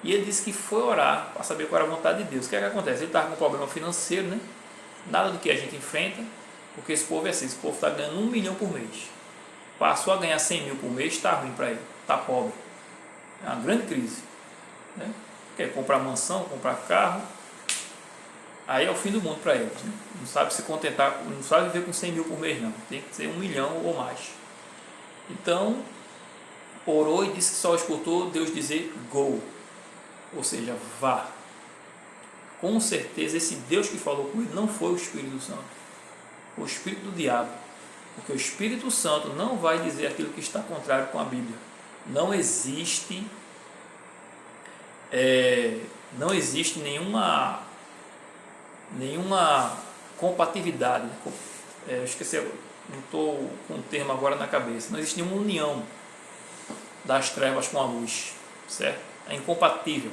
E ele disse que foi orar para saber qual era a vontade de Deus. O que é que acontece? Ele estava com um problema financeiro, né? Nada do que a gente enfrenta, porque esse povo é assim, esse povo está ganhando 1 milhão por mês. Passou a ganhar 100 mil por mês, está ruim para ele, está pobre. É uma grande crise, né? Quer comprar mansão, comprar carro, aí é o fim do mundo para eles, né? Não sabe se contentar, não sabe viver com 100 mil por mês não, tem que ser 1 milhão ou mais. Então, orou e disse que só escutou Deus dizer go, ou seja, vá. Com certeza esse Deus que falou com ele não foi o Espírito Santo, foi o Espírito do diabo, porque o Espírito Santo não vai dizer aquilo que está contrário com a Bíblia. Não existe nenhuma compatibilidade. Eu esqueci, não estou com o termo agora na cabeça. Não existe nenhuma união das trevas com a luz, certo? É incompatível.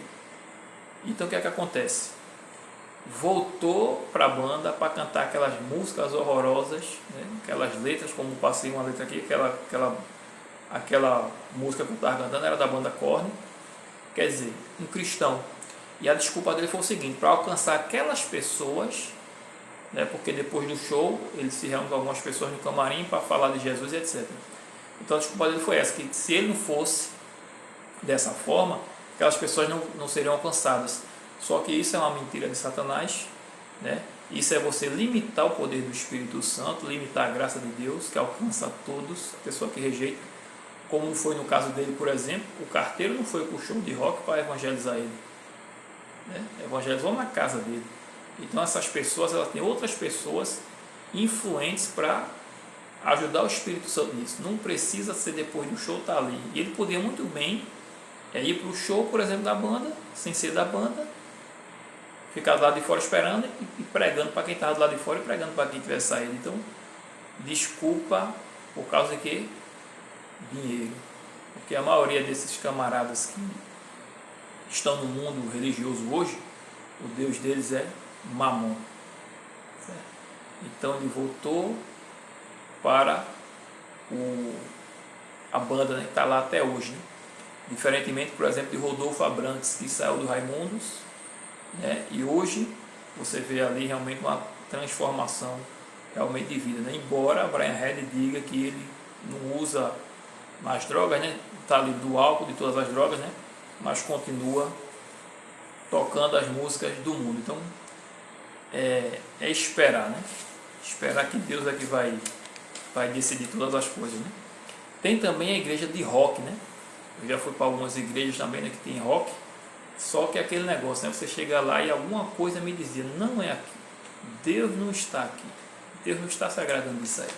Então o que é que acontece? Voltou para a banda para cantar aquelas músicas horrorosas, né? Aquelas letras, como passei uma letra aqui, aquela música que eu estava cantando era da banda Korn, quer dizer, um cristão. E a desculpa dele foi o seguinte, para alcançar aquelas pessoas, né? Porque depois do show ele se reuniu com algumas pessoas no camarim para falar de Jesus e etc. Então a desculpa dele foi essa, que se ele não fosse dessa forma, aquelas pessoas não seriam alcançadas. Só que isso é uma mentira de Satanás, né? Isso é você limitar o poder do Espírito Santo, limitar a graça de Deus, que alcança a todos, a pessoa que rejeita. Como foi no caso dele, por exemplo, o carteiro não foi para o show de rock para evangelizar ele, né? Evangelizou na casa dele. Então essas pessoas, elas têm outras pessoas influentes para ajudar o Espírito Santo nisso. Não precisa ser depois do show estar ali. E ele podia muito bem ir para o show, por exemplo, da banda, sem ser da banda, ficar do lado de fora esperando e pregando para quem estava do lado de fora e pregando para quem tivesse saído. Então, desculpa por causa de quê? Dinheiro. Porque a maioria desses camaradas que estão no mundo religioso hoje, o Deus deles é Mamon. Certo? Então ele voltou para a banda, né, que está lá até hoje, né? Diferentemente, por exemplo, de Rodolfo Abrantes, que saiu do Raimundos, né? E hoje você vê ali realmente uma transformação realmente de vida, né? Embora Brian Head diga que ele não usa mais drogas, né? está livre do álcool, de todas as drogas, né? Mas continua tocando as músicas do mundo. Então é esperar, né? Esperar que Deus é que vai decidir todas as coisas, né? Tem também a igreja de rock, né? Eu já fui para algumas igrejas também, né, que tem rock. Só que aquele negócio, né? Você chega lá e alguma coisa me dizia, não é aqui. Deus não está aqui. Deus não está se agradando disso aí.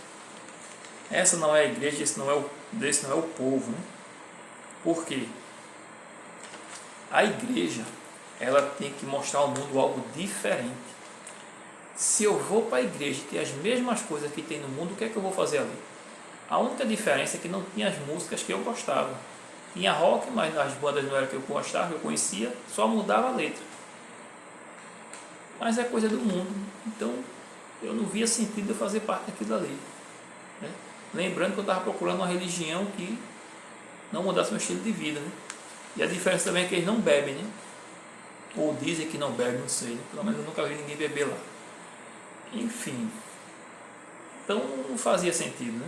Essa não é a igreja, esse não é o povo, né? Por quê? A igreja, ela tem que mostrar ao mundo algo diferente. Se eu vou para a igreja e tem as mesmas coisas que tem no mundo, o que é que eu vou fazer ali? A única diferença é que não tinha as músicas que eu gostava. Tinha rock, mas as bandas não eram que eu gostava, que eu conhecia, só mudava a letra. Mas é coisa do mundo, então eu não via sentido de eu fazer parte daquilo ali, né? Lembrando que eu estava procurando uma religião que não mudasse meu estilo de vida, né? E a diferença também é que eles não bebem, né? Ou dizem que não bebem, não sei, né? Pelo menos eu nunca vi ninguém beber lá. Enfim, então não fazia sentido,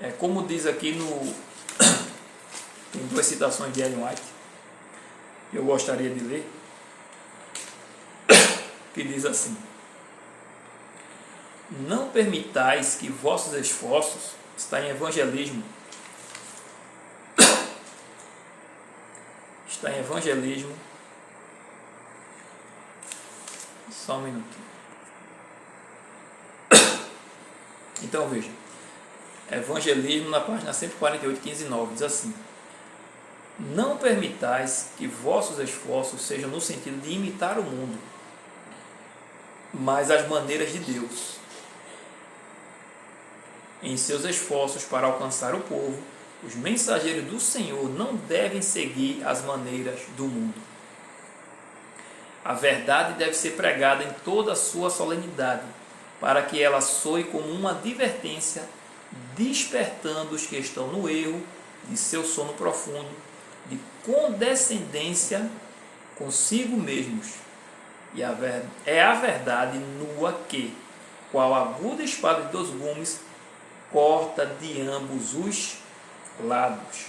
né? Como diz aqui tem duas citações de Ellen White que eu gostaria de ler, que diz assim: não permitais que vossos esforços, está em evangelismo, só um minutinho. Então veja, evangelismo na página 148, 15 e 9, diz assim: não permitais que vossos esforços sejam no sentido de imitar o mundo, mas as maneiras de Deus. Em seus esforços para alcançar o povo, os mensageiros do Senhor não devem seguir as maneiras do mundo. A verdade deve ser pregada em toda a sua solenidade, para que ela soe como uma advertência, despertando os que estão no erro de seu sono profundo, de condescendência consigo mesmos. E é a verdade nua que, qual aguda espada de 2 gumes, corta de ambos os lados.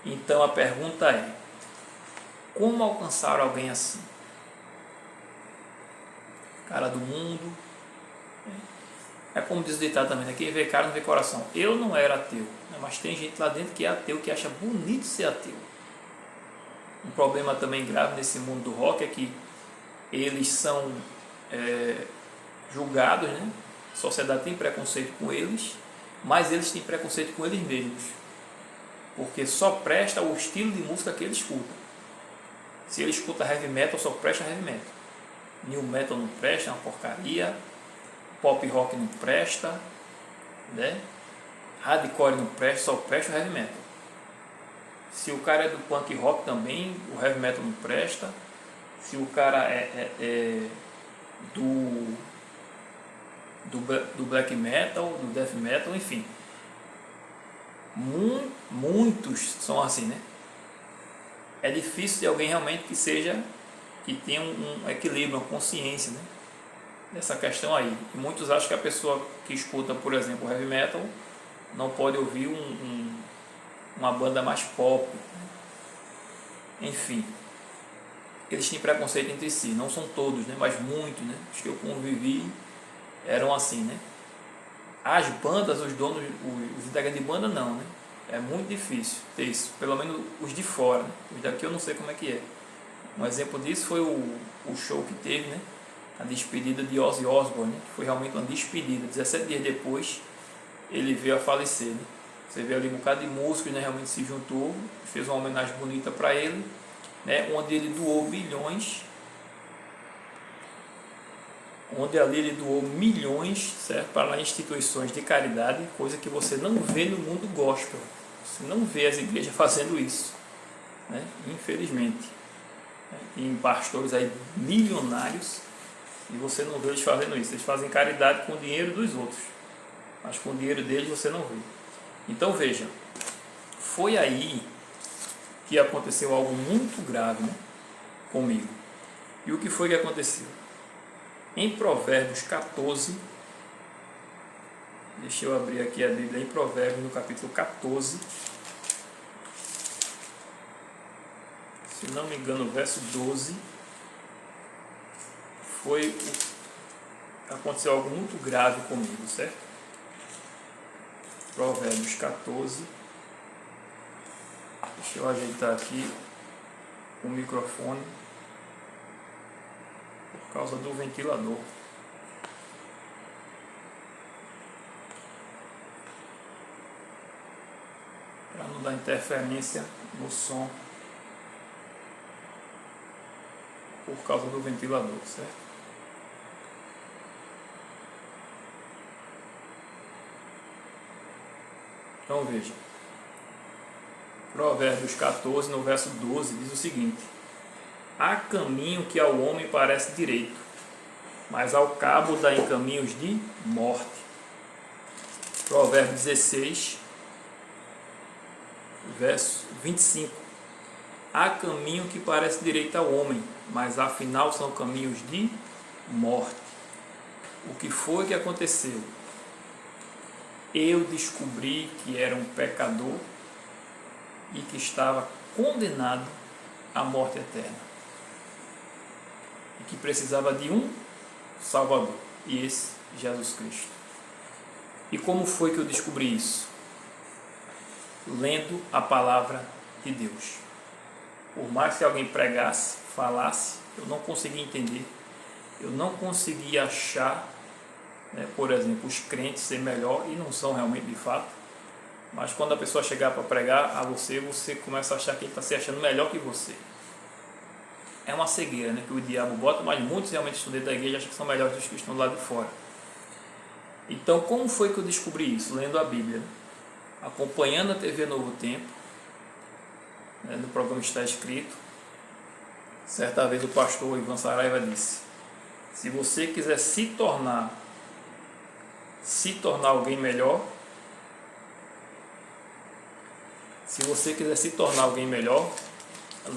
Então a pergunta é: como alcançar alguém assim? Cara do mundo. É como diz o ditado também, né? Quem vê cara não vê coração. Eu não era ateu, né? Mas tem gente lá dentro que é ateu, que acha bonito ser ateu. Um problema também grave nesse mundo do rock é que eles são julgados, né? A sociedade tem preconceito com eles, mas eles têm preconceito com eles mesmos, porque só presta o estilo de música que ele escuta. Se ele escuta heavy metal, só presta heavy metal. New metal não presta, é uma porcaria. Pop rock não presta, né? Hardcore não presta, só presta o heavy metal. Se o cara é do punk rock também, o heavy metal não presta. Se o cara é do black metal, do death metal, enfim, muitos são assim, né? É difícil de alguém realmente que tenha um equilíbrio, uma consciência, né, dessa questão aí. E muitos acham que a pessoa que escuta, por exemplo, heavy metal não pode ouvir uma banda mais pop, né? Enfim, eles têm preconceito entre si, não são todos, né, mas muitos, né? Os que eu convivi eram assim, né? As bandas, os donos, os integrantes de banda não, né? É muito difícil ter isso, pelo menos os de fora, né? Os daqui eu não sei como é que é. Um exemplo disso foi o show que teve, né? A despedida de Ozzy Osbourne, né? Que foi realmente uma despedida. 17 dias depois ele veio a falecer, né? Você vê ali um bocado de músicos, né? Realmente se juntou, fez uma homenagem bonita para ele, né? Onde ele doou bilhões, ele doou milhões, certo? Para instituições de caridade, coisa que você não vê no mundo gospel. Você não vê as igrejas fazendo isso, né? Infelizmente. Tem pastores aí milionários e você não vê eles fazendo isso. Eles fazem caridade com o dinheiro dos outros, mas com o dinheiro deles você não vê. Então veja, foi aí que aconteceu algo muito grave, né, comigo. E o que foi que aconteceu? Em Provérbios 14, deixa eu abrir aqui a Bíblia, em Provérbios no capítulo 14, se não me engano, o verso 12, aconteceu algo muito grave comigo, certo? Provérbios 14. Deixa eu ajeitar aqui o microfone por causa do ventilador. Para não dar interferência no som por causa do ventilador, certo? Então veja, Provérbios 14, no verso 12, diz o seguinte: há caminho que ao homem parece direito, mas ao cabo dá em caminhos de morte. Provérbios 16, verso 25: há caminho que parece direito ao homem, mas afinal são caminhos de morte. O que foi que aconteceu? Eu descobri que era um pecador e que estava condenado à morte eterna. E que precisava de um Salvador, e esse, Jesus Cristo. E como foi que eu descobri isso? Lendo a palavra de Deus. Por mais que alguém pregasse, falasse, eu não conseguia entender, eu não conseguia achar, por exemplo, os crentes ser melhor, e não são realmente de fato, mas quando a pessoa chegar para pregar a você, você começa a achar que ele está se achando melhor que você. É uma cegueira, que o diabo bota, mas muitos realmente estão dentro da igreja acham que são melhores do que estão do lado de fora. Então, como foi que eu descobri isso? Lendo a Bíblia, acompanhando a TV Novo Tempo, no programa Está Escrito. Certa vez o pastor Ivan Saraiva disse: se você quiser se tornar alguém melhor,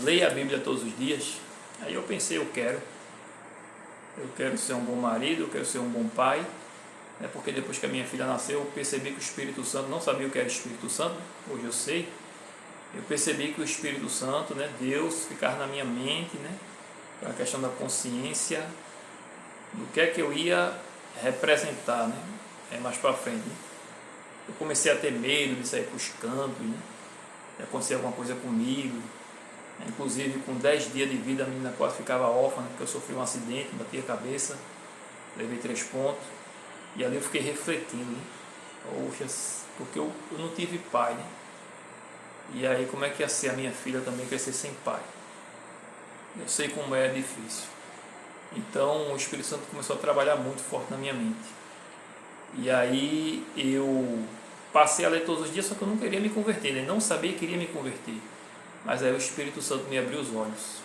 leia a Bíblia todos os dias. Aí eu pensei, eu quero ser um bom marido, eu quero ser um bom pai, porque depois que a minha filha nasceu, eu percebi que o Espírito Santo, não sabia o que era o Espírito Santo, hoje eu sei. Eu percebi que o Espírito Santo, Deus, ficava na minha mente, a questão da consciência, do que é que eu ia representar, mais para frente. Eu comecei a ter medo de sair para os campos, de acontecer alguma coisa comigo. Inclusive, com 10 dias de vida, a menina quase ficava órfã, porque eu sofri um acidente, bati a cabeça, levei 3 pontos, e ali eu fiquei refletindo, poxa, porque eu não tive pai, E aí, como é que ia ser a minha filha também crescer sem pai? Eu sei como é difícil. Então, o Espírito Santo começou a trabalhar muito forte na minha mente. E aí, eu passei a ler todos os dias, só que eu não queria me converter, não sabia que queria me converter. Mas aí o Espírito Santo me abriu os olhos.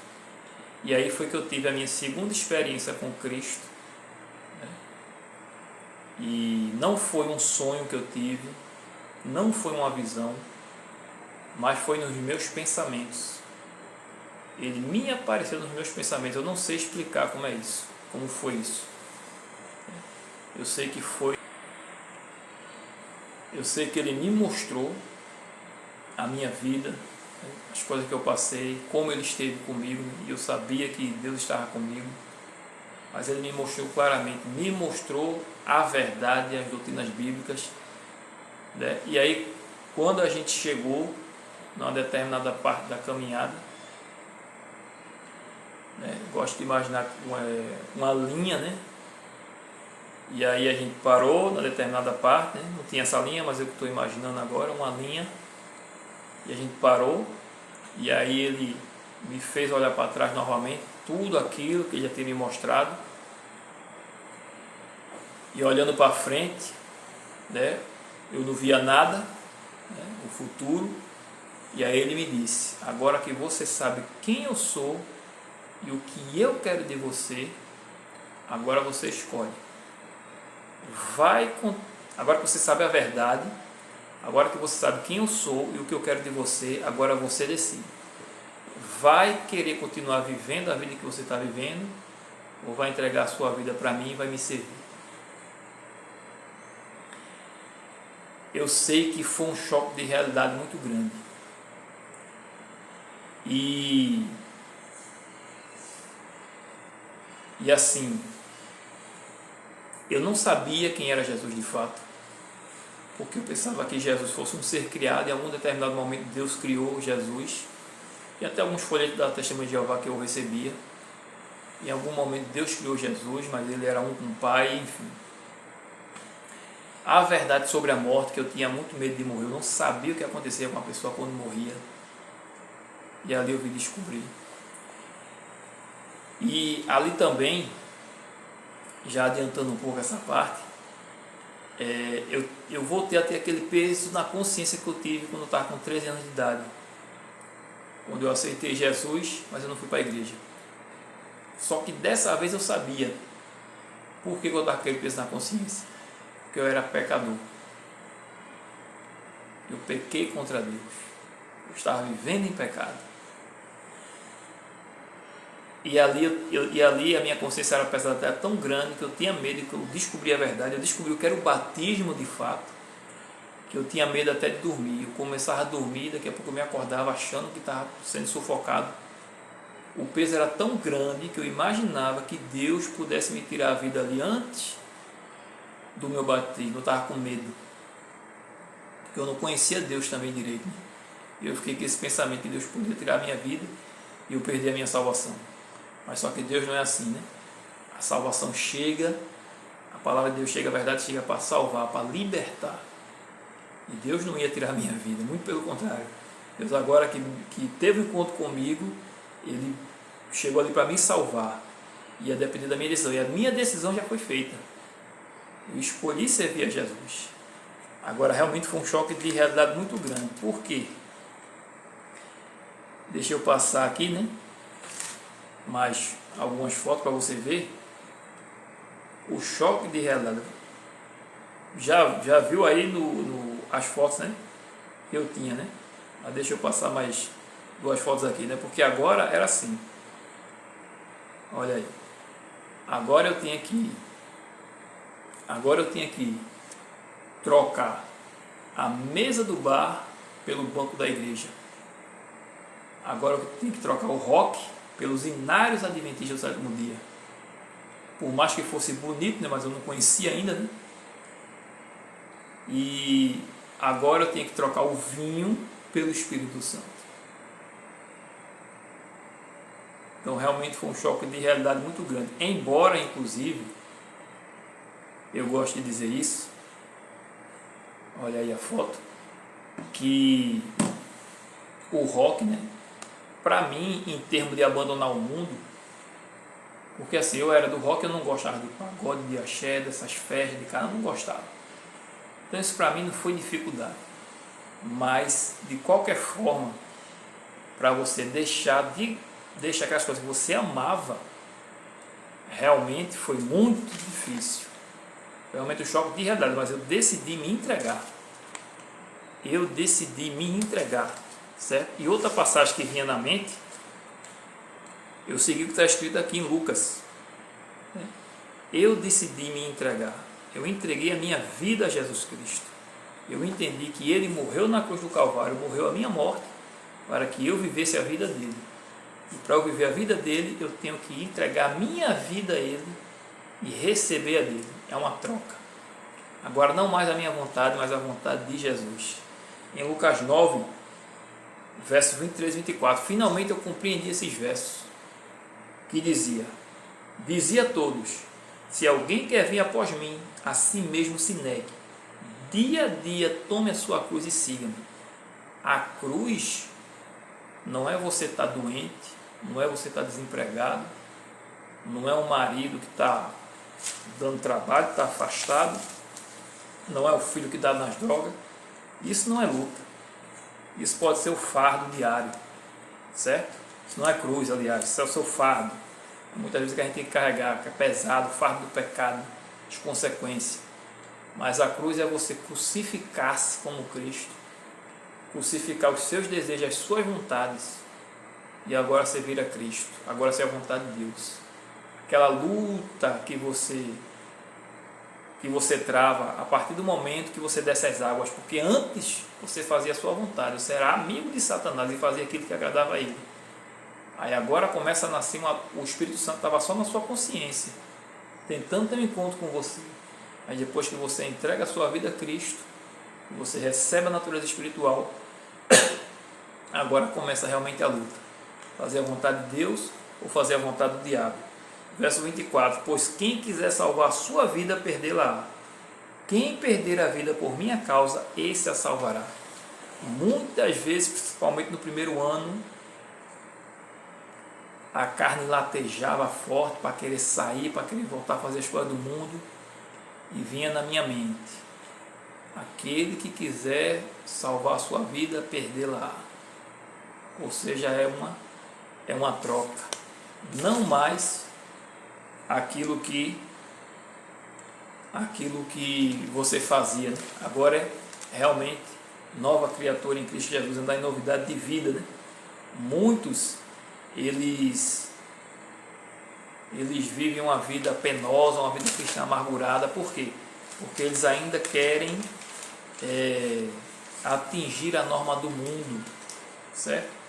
E aí foi que eu tive a minha segunda experiência com Cristo. E não foi um sonho que eu tive, não foi uma visão, mas foi nos meus pensamentos. Ele me apareceu nos meus pensamentos. Eu não sei explicar como é isso, como foi isso. Eu sei que ele me mostrou a minha vida, as coisas que eu passei, como ele esteve comigo, e eu sabia que Deus estava comigo. Mas ele me mostrou claramente, me mostrou a verdade e as doutrinas bíblicas. E aí, quando a gente chegou numa determinada parte da caminhada, gosto de imaginar uma linha, e aí a gente parou na determinada parte, não tinha essa linha, mas eu estou imaginando agora uma linha, e a gente parou, e aí ele me fez olhar para trás novamente, tudo aquilo que ele já tinha me mostrado, e olhando para frente, eu não via nada, o futuro, e aí ele me disse: agora que você sabe quem eu sou e o que eu quero de você, agora você escolhe. Agora que você sabe a verdade, agora que você sabe quem eu sou e o que eu quero de você, agora você decide. Vai querer continuar vivendo a vida que você está vivendo, ou vai entregar a sua vida para mim e vai me servir? Eu sei que foi um choque de realidade muito grande. E E assim, eu não sabia quem era Jesus de fato, porque eu pensava que Jesus fosse um ser criado. Em algum determinado momento Deus criou Jesus, e até alguns folhetos da Testemunha de Jeová que eu recebia. Em algum momento Deus criou Jesus, mas ele era um com o Pai, enfim. A verdade sobre a morte, que eu tinha muito medo de morrer, eu não sabia o que acontecia com a pessoa quando morria. E ali eu vim descobrir. E ali também, já adiantando um pouco essa parte, eu voltei a ter aquele peso na consciência que eu tive quando eu estava com 13 anos de idade. Quando eu aceitei Jesus, mas eu não fui para a igreja. Só que dessa vez eu sabia por que eu estava com aquele peso na consciência. Porque eu era pecador. Eu pequei contra Deus. Eu estava vivendo em pecado. E ali a minha consciência era pesada, era tão grande que eu tinha medo, que eu descobri a verdade. Eu descobri o que era o batismo de fato, que eu tinha medo até de dormir. Eu começava a dormir, daqui a pouco eu me acordava achando que estava sendo sufocado. O peso era tão grande que eu imaginava que Deus pudesse me tirar a vida ali antes do meu batismo. Eu estava com medo, porque eu não conhecia Deus também direito, né? Eu fiquei com esse pensamento que Deus podia tirar a minha vida e eu perder a minha salvação. Mas só que Deus não é assim, né? A salvação chega, a palavra de Deus chega, a verdade chega para salvar, para libertar. E Deus não ia tirar a minha vida, muito pelo contrário. Deus agora que teve um encontro comigo, Ele chegou ali para me salvar. Ia depender da minha decisão. E a minha decisão já foi feita. Eu escolhi servir a Jesus. Agora realmente foi um choque de realidade muito grande. Por quê? Deixa eu passar aqui, né? Mais algumas fotos para você ver. O choque de realidade. Já viu aí as fotos, né? Que eu tinha, né? Mas deixa eu passar mais duas fotos aqui, né? Porque agora era assim. Olha aí. Agora eu tinha que trocar a mesa do bar pelo banco da igreja. Agora eu tenho que trocar o rock pelos hinários adventistas do sétimo dia. Por mais que fosse bonito, né? Mas eu não conhecia ainda, né? E agora eu tenho que trocar o vinho pelo Espírito Santo. Então realmente foi um choque de realidade muito grande. Embora, inclusive, eu gosto de dizer isso, olha aí a foto, que o rock, né, para mim, em termos de abandonar o mundo, porque assim, eu era do rock, eu não gostava de pagode, de axé, dessas festas de cara, eu não gostava. Então isso para mim não foi dificuldade. Mas, de qualquer forma, para você deixar aquelas coisas que você amava, realmente foi muito difícil. Realmente o choque de realidade, mas eu decidi me entregar. Certo? E outra passagem que vinha na mente, eu segui o que está escrito aqui em Lucas. Eu decidi me entregar. Eu entreguei a minha vida a Jesus Cristo. Eu entendi que Ele morreu na cruz do Calvário, morreu a minha morte, para que eu vivesse a vida dele. E para eu viver a vida dele, eu tenho que entregar a minha vida a Ele e receber a dele. É uma troca. Agora não mais a minha vontade, mas a vontade de Jesus. Em Lucas 9, versos 23 e 24, finalmente eu compreendi esses versos, que dizia a todos: se alguém quer vir após mim, a si mesmo se negue. Dia a dia tome a sua cruz e siga-me. A cruz não é você estar doente, não é você estar desempregado, não é um marido que está dando trabalho, está afastado, não é o filho que está nas drogas. Isso não é luta. Isso pode ser o fardo diário, certo? Isso não é cruz, aliás, isso é o seu fardo. Muitas vezes que a gente tem que carregar, que é pesado, o fardo do pecado, as consequências. Mas a cruz é você crucificar-se como Cristo, crucificar os seus desejos, as suas vontades, e agora você vira Cristo, agora você é a vontade de Deus. Aquela luta que você trava a partir do momento que você desce as águas, porque antes você fazia a sua vontade, você era amigo de Satanás e fazia aquilo que agradava a ele. Aí agora começa a nascer o Espírito Santo estava só na sua consciência, tentando ter um encontro com você. Aí depois que você entrega a sua vida a Cristo, você recebe a natureza espiritual, agora começa realmente a luta. Fazer a vontade de Deus ou fazer a vontade do diabo. Verso 24: pois quem quiser salvar a sua vida, perdê-la-á. Quem perder a vida por minha causa, esse a salvará. Muitas vezes, principalmente no primeiro ano, a carne latejava forte para querer sair, para querer voltar a fazer as coisas do mundo, e vinha na minha mente: aquele que quiser salvar a sua vida, perdê-la-á. Ou seja, é uma troca. Não mais aquilo que você fazia, né? Agora é realmente nova criatura em Cristo Jesus, andar em novidade de vida, né? Muitos eles vivem uma vida penosa, uma vida cristã amargurada. Por quê? Porque eles ainda querem atingir a norma do mundo, certo?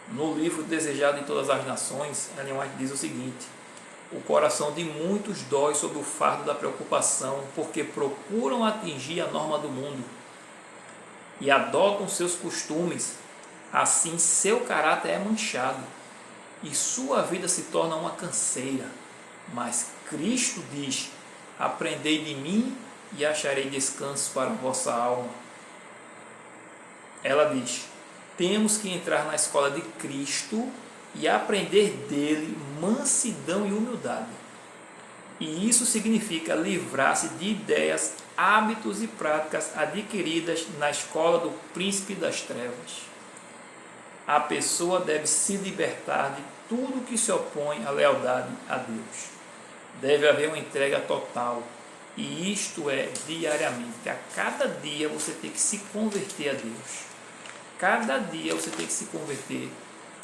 No livro Desejado em Todas as Nações, Ellen White diz o seguinte: o coração de muitos dói sob o fardo da preocupação, porque procuram atingir a norma do mundo e adotam seus costumes. Assim, seu caráter é manchado e sua vida se torna uma canseira. Mas Cristo diz: aprendei de mim e acharei descanso para a vossa alma. Ela diz: temos que entrar na escola de Cristo e aprender dele mansidão e humildade. E isso significa livrar-se de ideias, hábitos e práticas adquiridas na escola do príncipe das trevas. A pessoa deve se libertar de tudo que se opõe à lealdade a Deus. Deve haver uma entrega total, e isto é diariamente. A cada dia você tem que se converter a Deus. Cada dia você tem que se converter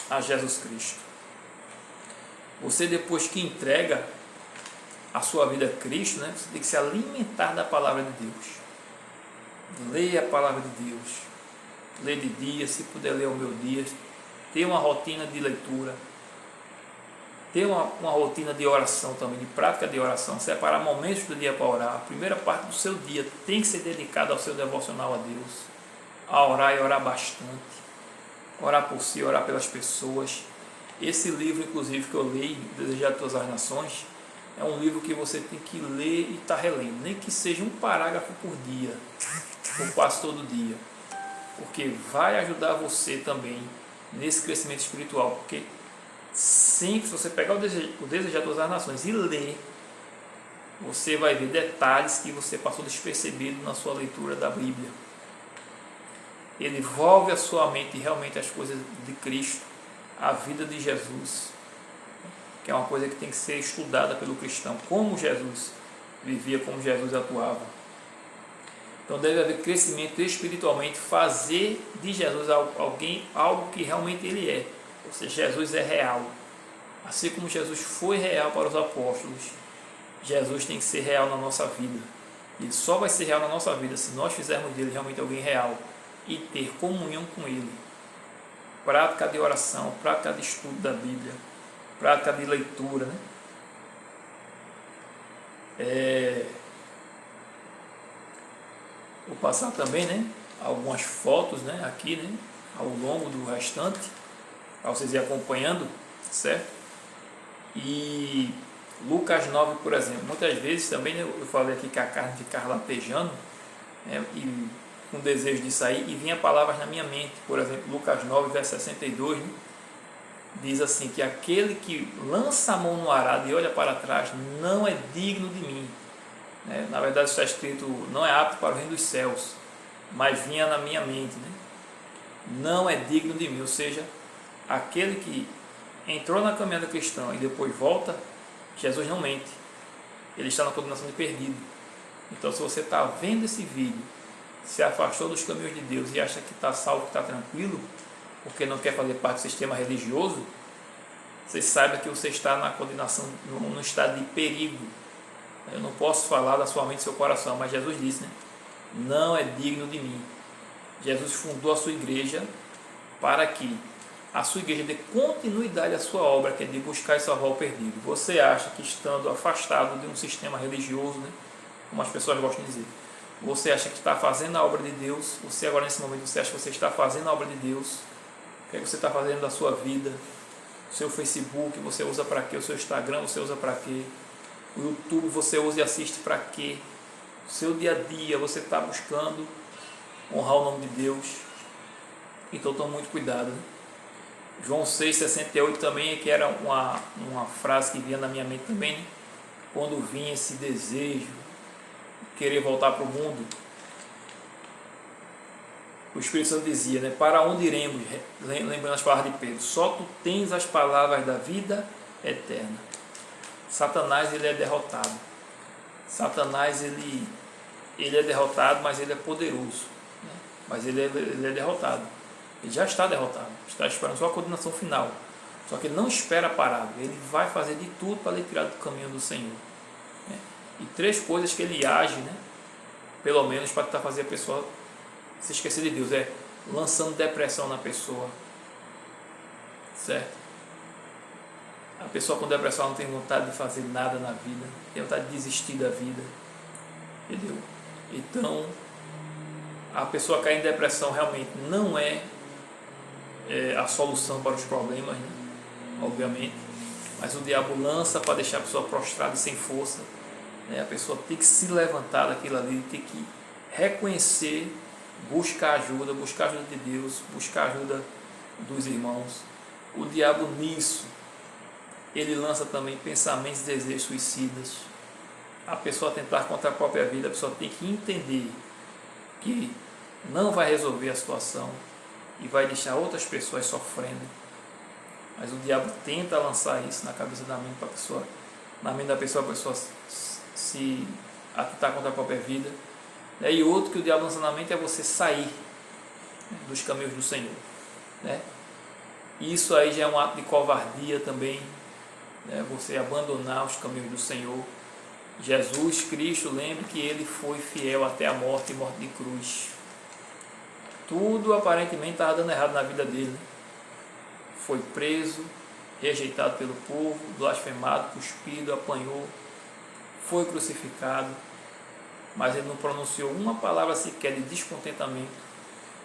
a Jesus Cristo. Você, depois que entrega a sua vida a Cristo, né, você tem que se alimentar da palavra de Deus. Leia a palavra de Deus. Lê de dia, se puder ler ao meu dia. Ter uma rotina de leitura. Ter uma rotina de oração também, de prática de oração. Separar momentos do dia para orar. A primeira parte do seu dia tem que ser dedicada ao seu devocional a Deus. A orar e orar bastante. Orar por si, orar pelas pessoas. Esse livro, inclusive, que eu leio, Desejado de Todas as Nações, é um livro que você tem que ler e estar relendo. Nem que seja um parágrafo por dia, ou quase todo dia. Porque vai ajudar você também nesse crescimento espiritual. Porque sempre, se você pegar o Desejado de Todas as Nações e ler, você vai ver detalhes que você passou despercebido na sua leitura da Bíblia. Ele envolve a sua mente realmente as coisas de Cristo, a vida de Jesus, que é uma coisa que tem que ser estudada pelo cristão, como Jesus vivia, como Jesus atuava. Então deve haver crescimento espiritualmente, fazer de Jesus algo que realmente ele é. Ou seja, Jesus é real. Assim como Jesus foi real para os apóstolos, Jesus tem que ser real na nossa vida. Ele só vai ser real na nossa vida se nós fizermos dele realmente alguém real e ter comunhão com ele. Prática de oração, prática de estudo da Bíblia, prática de leitura, né? Vou passar também, né, algumas fotos, né, aqui, né, ao longo do restante, para vocês irem acompanhando, certo? E Lucas 9, por exemplo, muitas vezes também, né, eu falei aqui que a carne ficava latejando, né, e com desejo de sair, e vinha palavras na minha mente. Por exemplo, Lucas 9, verso 62, né, diz assim, que aquele que lança a mão no arado e olha para trás não é digno de mim. Na verdade, isso está escrito: não é apto para o reino dos céus, mas vinha na minha mente, né? Não é digno de mim. Ou seja, aquele que entrou na caminhada cristã e depois volta, Jesus não mente, ele está na condenação de perdido. Então, se você está vendo esse vídeo, se afastou dos caminhos de Deus e acha que está salvo, que está tranquilo, porque não quer fazer parte do sistema religioso, você saiba que você está na condenação, no estado de perigo. Eu não posso falar da sua mente e seu coração, mas Jesus disse, né? Não é digno de mim. Jesus fundou a sua igreja para que a sua igreja dê continuidade à sua obra, que é de buscar e salvar o perdido. Você acha que estando afastado de um sistema religioso, né, como as pessoas gostam de dizer, você acha que está fazendo a obra de Deus? Você agora nesse momento, você acha que você está fazendo a obra de Deus? O que é que você está fazendo da sua vida? O seu Facebook você usa para quê? O seu Instagram você usa para quê? O YouTube você usa e assiste para quê? O seu dia a dia você está buscando honrar o nome de Deus? Então tome muito cuidado, né? João 6,68 também, que era uma frase que vinha na minha mente também, né? Quando vinha esse desejo, querer voltar para o mundo, o Espírito Santo dizia, né? Para onde iremos? Lembrando as palavras de Pedro, só tu tens as palavras da vida eterna. Satanás, ele é derrotado. Satanás, ele é derrotado, mas ele é poderoso, né? Mas ele é derrotado. Ele já está derrotado, está esperando só a condenação final. Só que ele não espera parado, ele vai fazer de tudo para lhe tirar do caminho do Senhor, né? E 3 coisas que ele age, né? Pelo menos para tentar fazer a pessoa se esquecer de Deus, é lançando depressão na pessoa, certo? A pessoa com depressão não tem vontade de fazer nada na vida, tem vontade de desistir da vida, entendeu? Então, a pessoa cair em depressão realmente não é a solução para os problemas, né? Obviamente, mas o diabo lança para deixar a pessoa prostrada e sem força, né? A pessoa tem que se levantar daquilo ali, tem que reconhecer, buscar ajuda de Deus, buscar ajuda dos irmãos. O diabo nisso, ele lança também pensamentos e desejos suicidas. A pessoa tentar contra a própria vida, a pessoa tem que entender que não vai resolver a situação e vai deixar outras pessoas sofrendo. Mas o diabo tenta lançar isso na cabeça da mente para a pessoa, na mente da pessoa, a pessoa se atentar contra a própria vida. E outro que o diabo lança na mente é você sair dos caminhos do Senhor, né? Isso aí já é um ato de covardia também, né? Você abandonar os caminhos do Senhor. Jesus Cristo, lembre que ele foi fiel até a morte e morte de cruz. Tudo aparentemente estava dando errado na vida dele, né? Foi preso, rejeitado pelo povo, blasfemado, cuspido, apanhou, foi crucificado, mas ele não pronunciou uma palavra sequer de descontentamento,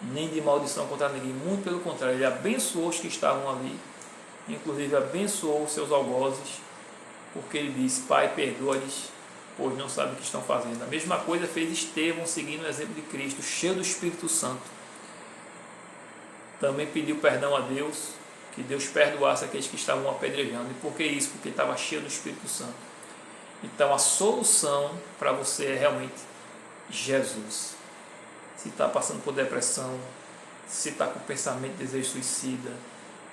nem de maldição contra ninguém. Muito pelo contrário, ele abençoou os que estavam ali, inclusive abençoou os seus algozes, porque ele disse: Pai, perdoa-lhes, pois não sabem o que estão fazendo. A mesma coisa fez Estevão, seguindo o exemplo de Cristo, cheio do Espírito Santo. Também pediu perdão a Deus, que Deus perdoasse aqueles que estavam apedrejando. E por que isso? Porque estava cheio do Espírito Santo. Então a solução para você é realmente Jesus. Se está passando por depressão, se está com pensamento de desejo suicida,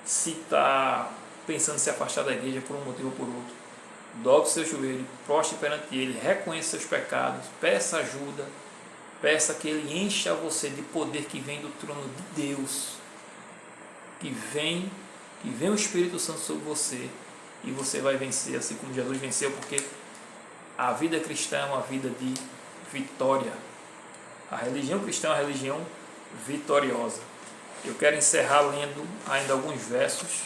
se está pensando em se afastar da igreja por um motivo ou por outro, dobre seu joelho, prostre perante Ele, reconheça seus pecados, peça ajuda, peça que Ele encha você de poder que vem do trono de Deus, que vem o Espírito Santo sobre você, e você vai vencer, assim como Jesus venceu, porque a vida cristã é uma vida de vitória. A religião cristã é uma religião vitoriosa. Eu quero encerrar lendo ainda alguns versos,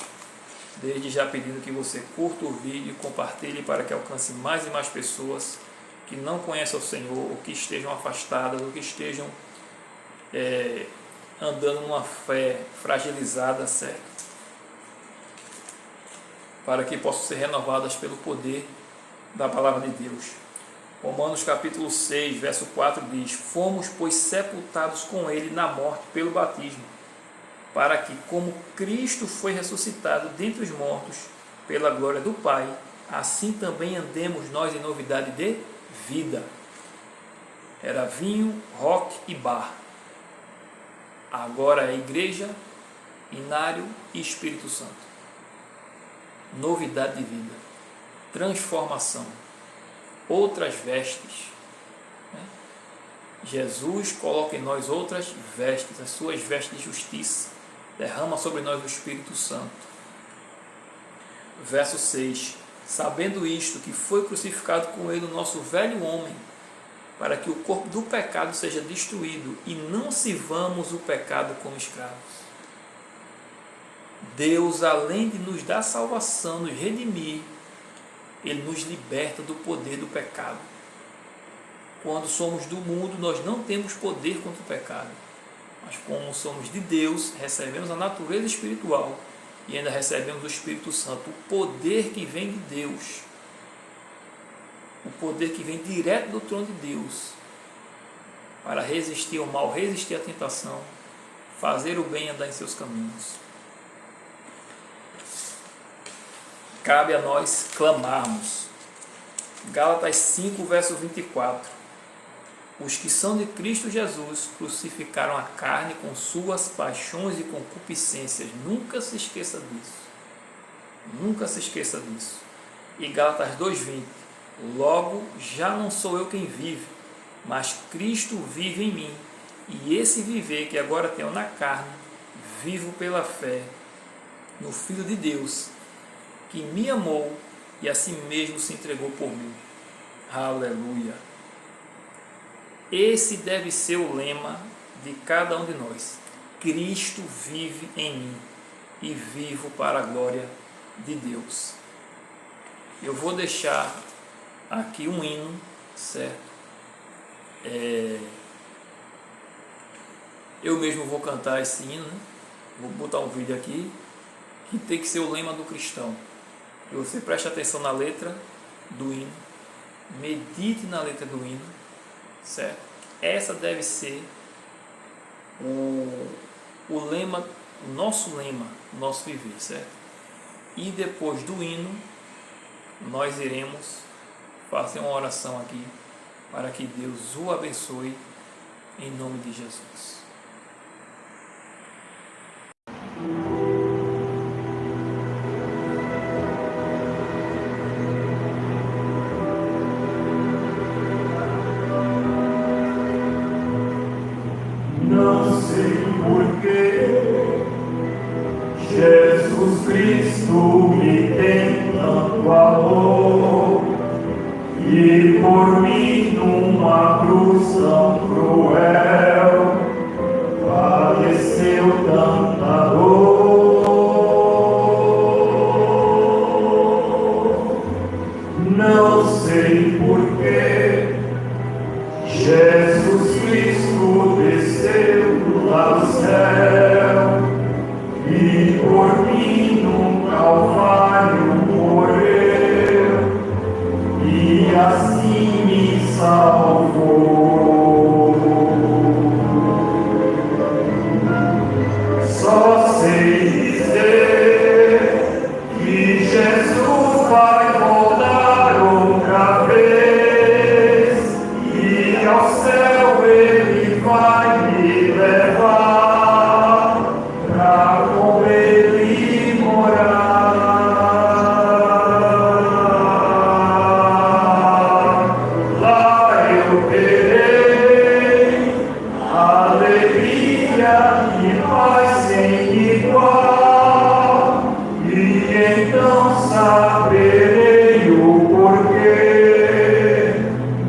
desde já pedindo que você curta o vídeo e compartilhe para que alcance mais e mais pessoas que não conhecem o Senhor, ou que estejam afastadas, ou que estejam andando numa fé fragilizada, certo? Para que possam ser renovadas pelo poder da palavra de Deus. Romanos capítulo 6, verso 4 diz: Fomos, pois, sepultados com Ele na morte pelo batismo, para que, como Cristo foi ressuscitado dentre os mortos pela glória do Pai, assim também andemos nós em novidade de vida. Era vinho, rock e bar. Agora é igreja, inário e Espírito Santo. Novidade de vida, transformação, outras vestes, né? Jesus coloca em nós outras vestes, as suas vestes de justiça, derrama sobre nós o Espírito Santo. Verso 6: Sabendo isto, que foi crucificado com ele o nosso velho homem, para que o corpo do pecado seja destruído, e não sirvamos o pecado como escravos. Deus, além de nos dar salvação, nos redimir, Ele nos liberta do poder do pecado. Quando somos do mundo, nós não temos poder contra o pecado. Mas como somos de Deus, recebemos a natureza espiritual e ainda recebemos o Espírito Santo, o poder que vem de Deus, o poder que vem direto do trono de Deus, para resistir ao mal, resistir à tentação, fazer o bem e andar em seus caminhos. Cabe a nós clamarmos. Gálatas 5, verso 24. Os que são de Cristo Jesus crucificaram a carne com suas paixões e concupiscências. Nunca se esqueça disso. Nunca se esqueça disso. E Gálatas 2,20. Logo, já não sou eu quem vive, mas Cristo vive em mim. E esse viver que agora tenho na carne, vivo pela fé no Filho de Deus, que me amou e a si mesmo se entregou por mim. Aleluia! Esse deve ser o lema de cada um de nós. Cristo vive em mim e vivo para a glória de Deus. Eu vou deixar aqui um hino, certo? Eu mesmo vou cantar esse hino, né? Vou botar um vídeo aqui, que tem que ser o lema do cristão. E você preste atenção na letra do hino, medite na letra do hino, certo? Essa deve ser o lema, o nosso viver, certo? E depois do hino, nós iremos fazer uma oração aqui, para que Deus o abençoe, em nome de Jesus. Não sei porquê Jesus Cristo me tem tanto amor, e por mim numa cruz tão cruel padeceu tanta dor. Não sei porquê Jesus Cristo desceu lá do céu e por mim no Calvário morreu e assim me salvou. Só sei dizer que Jesus vai voltar outra vez e ao céu Ele vai me levar pra com Ele morar. Lá eu terei alegria e paz sem igual, e então saberei o porquê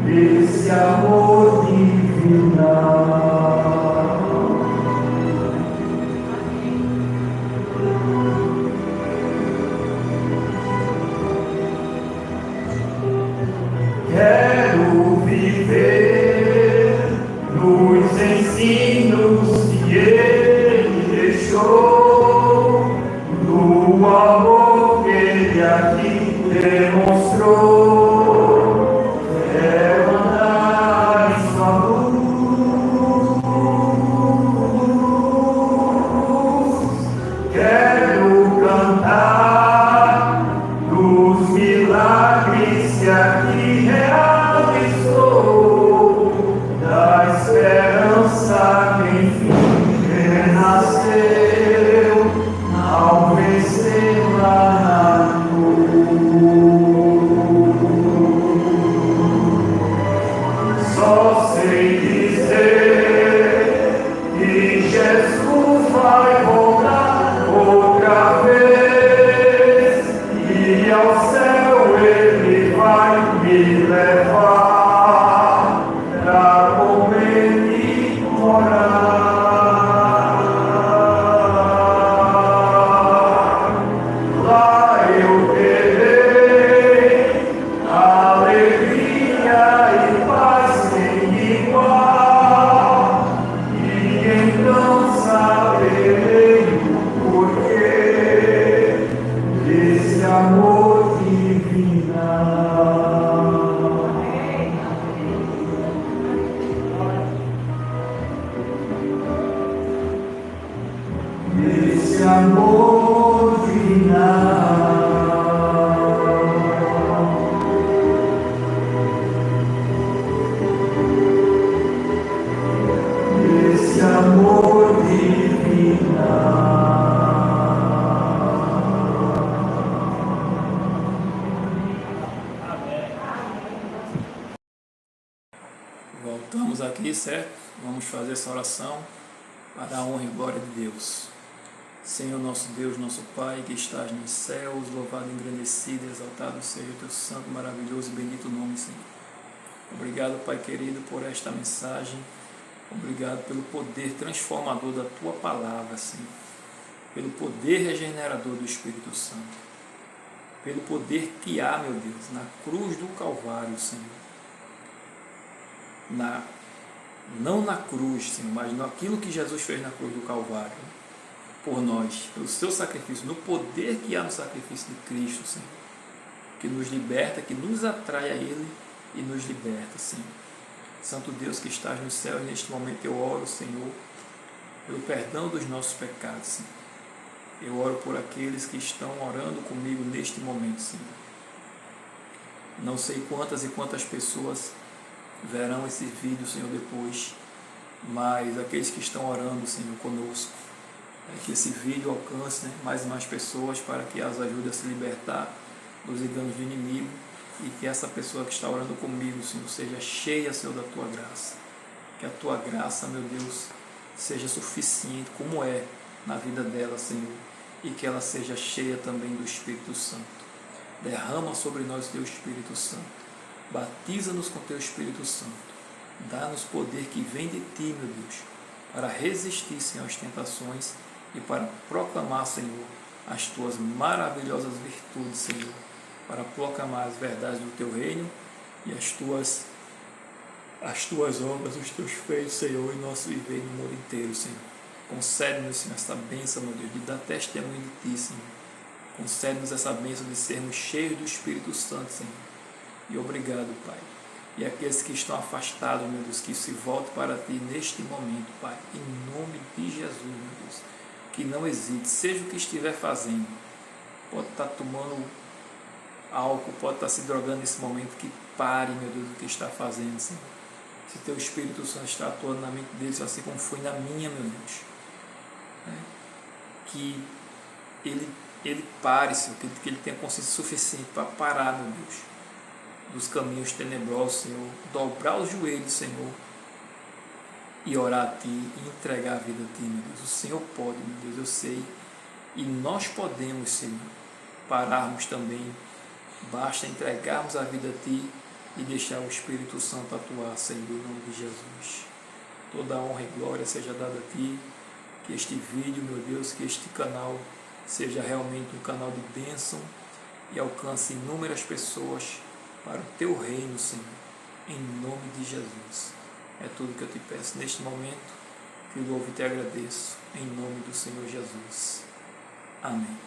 desse amor divinal. Quero viver nos ensinos que Ele deixou, no amor que Ele aqui demonstrou. Quero andar em sua luz, quero cantar dos milagres que aqui realizou, da esperança que enfim renasceu ao vencer lá na cruz. Só sei dizer que Jesus vai voltar outra vez e ao céu Ele vai me levar pra com Ele morar. Voltamos aqui, certo? Vamos fazer essa oração para a honra e glória de Deus. Senhor nosso Deus, nosso Pai, que estás nos céus, louvado, engrandecido e exaltado seja o teu santo, maravilhoso e bendito nome, Senhor. Obrigado, Pai querido, por esta mensagem. Obrigado pelo poder transformador da tua palavra, Senhor. Pelo poder regenerador do Espírito Santo. Pelo poder que há, meu Deus, na cruz do Calvário, Senhor. Não na cruz, Senhor, mas naquilo que Jesus fez na cruz do Calvário. Por nós, pelo seu sacrifício, no poder que há no sacrifício de Cristo, Senhor. Que nos liberta, que nos atrai a Ele e nos liberta, Senhor. Santo Deus que estás nos céus, neste momento eu oro, Senhor, pelo perdão dos nossos pecados, Senhor. Eu oro por aqueles que estão orando comigo neste momento, Senhor. Não sei quantas e quantas pessoas verão esse vídeo, Senhor, depois, mas aqueles que estão orando, Senhor, conosco, que esse vídeo alcance, né, mais e mais pessoas para que as ajude a se libertar dos enganos do inimigo. E que essa pessoa que está orando comigo, Senhor, seja cheia, Senhor, da Tua graça. Que a Tua graça, meu Deus, seja suficiente, como é na vida dela, Senhor. E que ela seja cheia também do Espírito Santo. Derrama sobre nós o Teu Espírito Santo. Batiza-nos com o Teu Espírito Santo. Dá-nos poder que vem de Ti, meu Deus, para resistir, Senhor, às tentações e para proclamar, Senhor, as Tuas maravilhosas virtudes, Senhor. Para proclamar as verdades do Teu reino e as tuas obras, os Teus feitos, Senhor, em nosso viver no mundo inteiro, Senhor. Concede-nos, Senhor, essa bênção, meu Deus, de dar testemunho de Ti, Senhor. Concede-nos essa bênção de sermos cheios do Espírito Santo, Senhor. E obrigado, Pai. E aqueles que estão afastados, meu Deus, que se voltem para Ti neste momento, Pai. Em nome de Jesus, meu Deus. Que não hesite, seja o que estiver fazendo. Pode estar tomando álcool, pode estar se drogando nesse momento, que pare, meu Deus, o que está fazendo, Senhor. Se Teu Espírito Santo está atuando na mente deles, assim como foi na minha, meu Deus. Que ele pare, Senhor, que ele tenha consciência suficiente para parar, meu Deus, dos caminhos tenebrosos, Senhor. Dobrar os joelhos, Senhor, e orar a Ti, e entregar a vida a Ti, meu Deus. O Senhor pode, meu Deus, eu sei. E nós podemos, Senhor, pararmos também. Basta entregarmos a vida a Ti e deixar o Espírito Santo atuar, Senhor, em nome de Jesus. Toda a honra e glória seja dada a Ti. Que este vídeo, meu Deus, que este canal seja realmente um canal de bênção e alcance inúmeras pessoas para o Teu reino, Senhor, em nome de Jesus. É tudo que eu Te peço neste momento. Te louvo e Te agradeço, em nome do Senhor Jesus. Amém.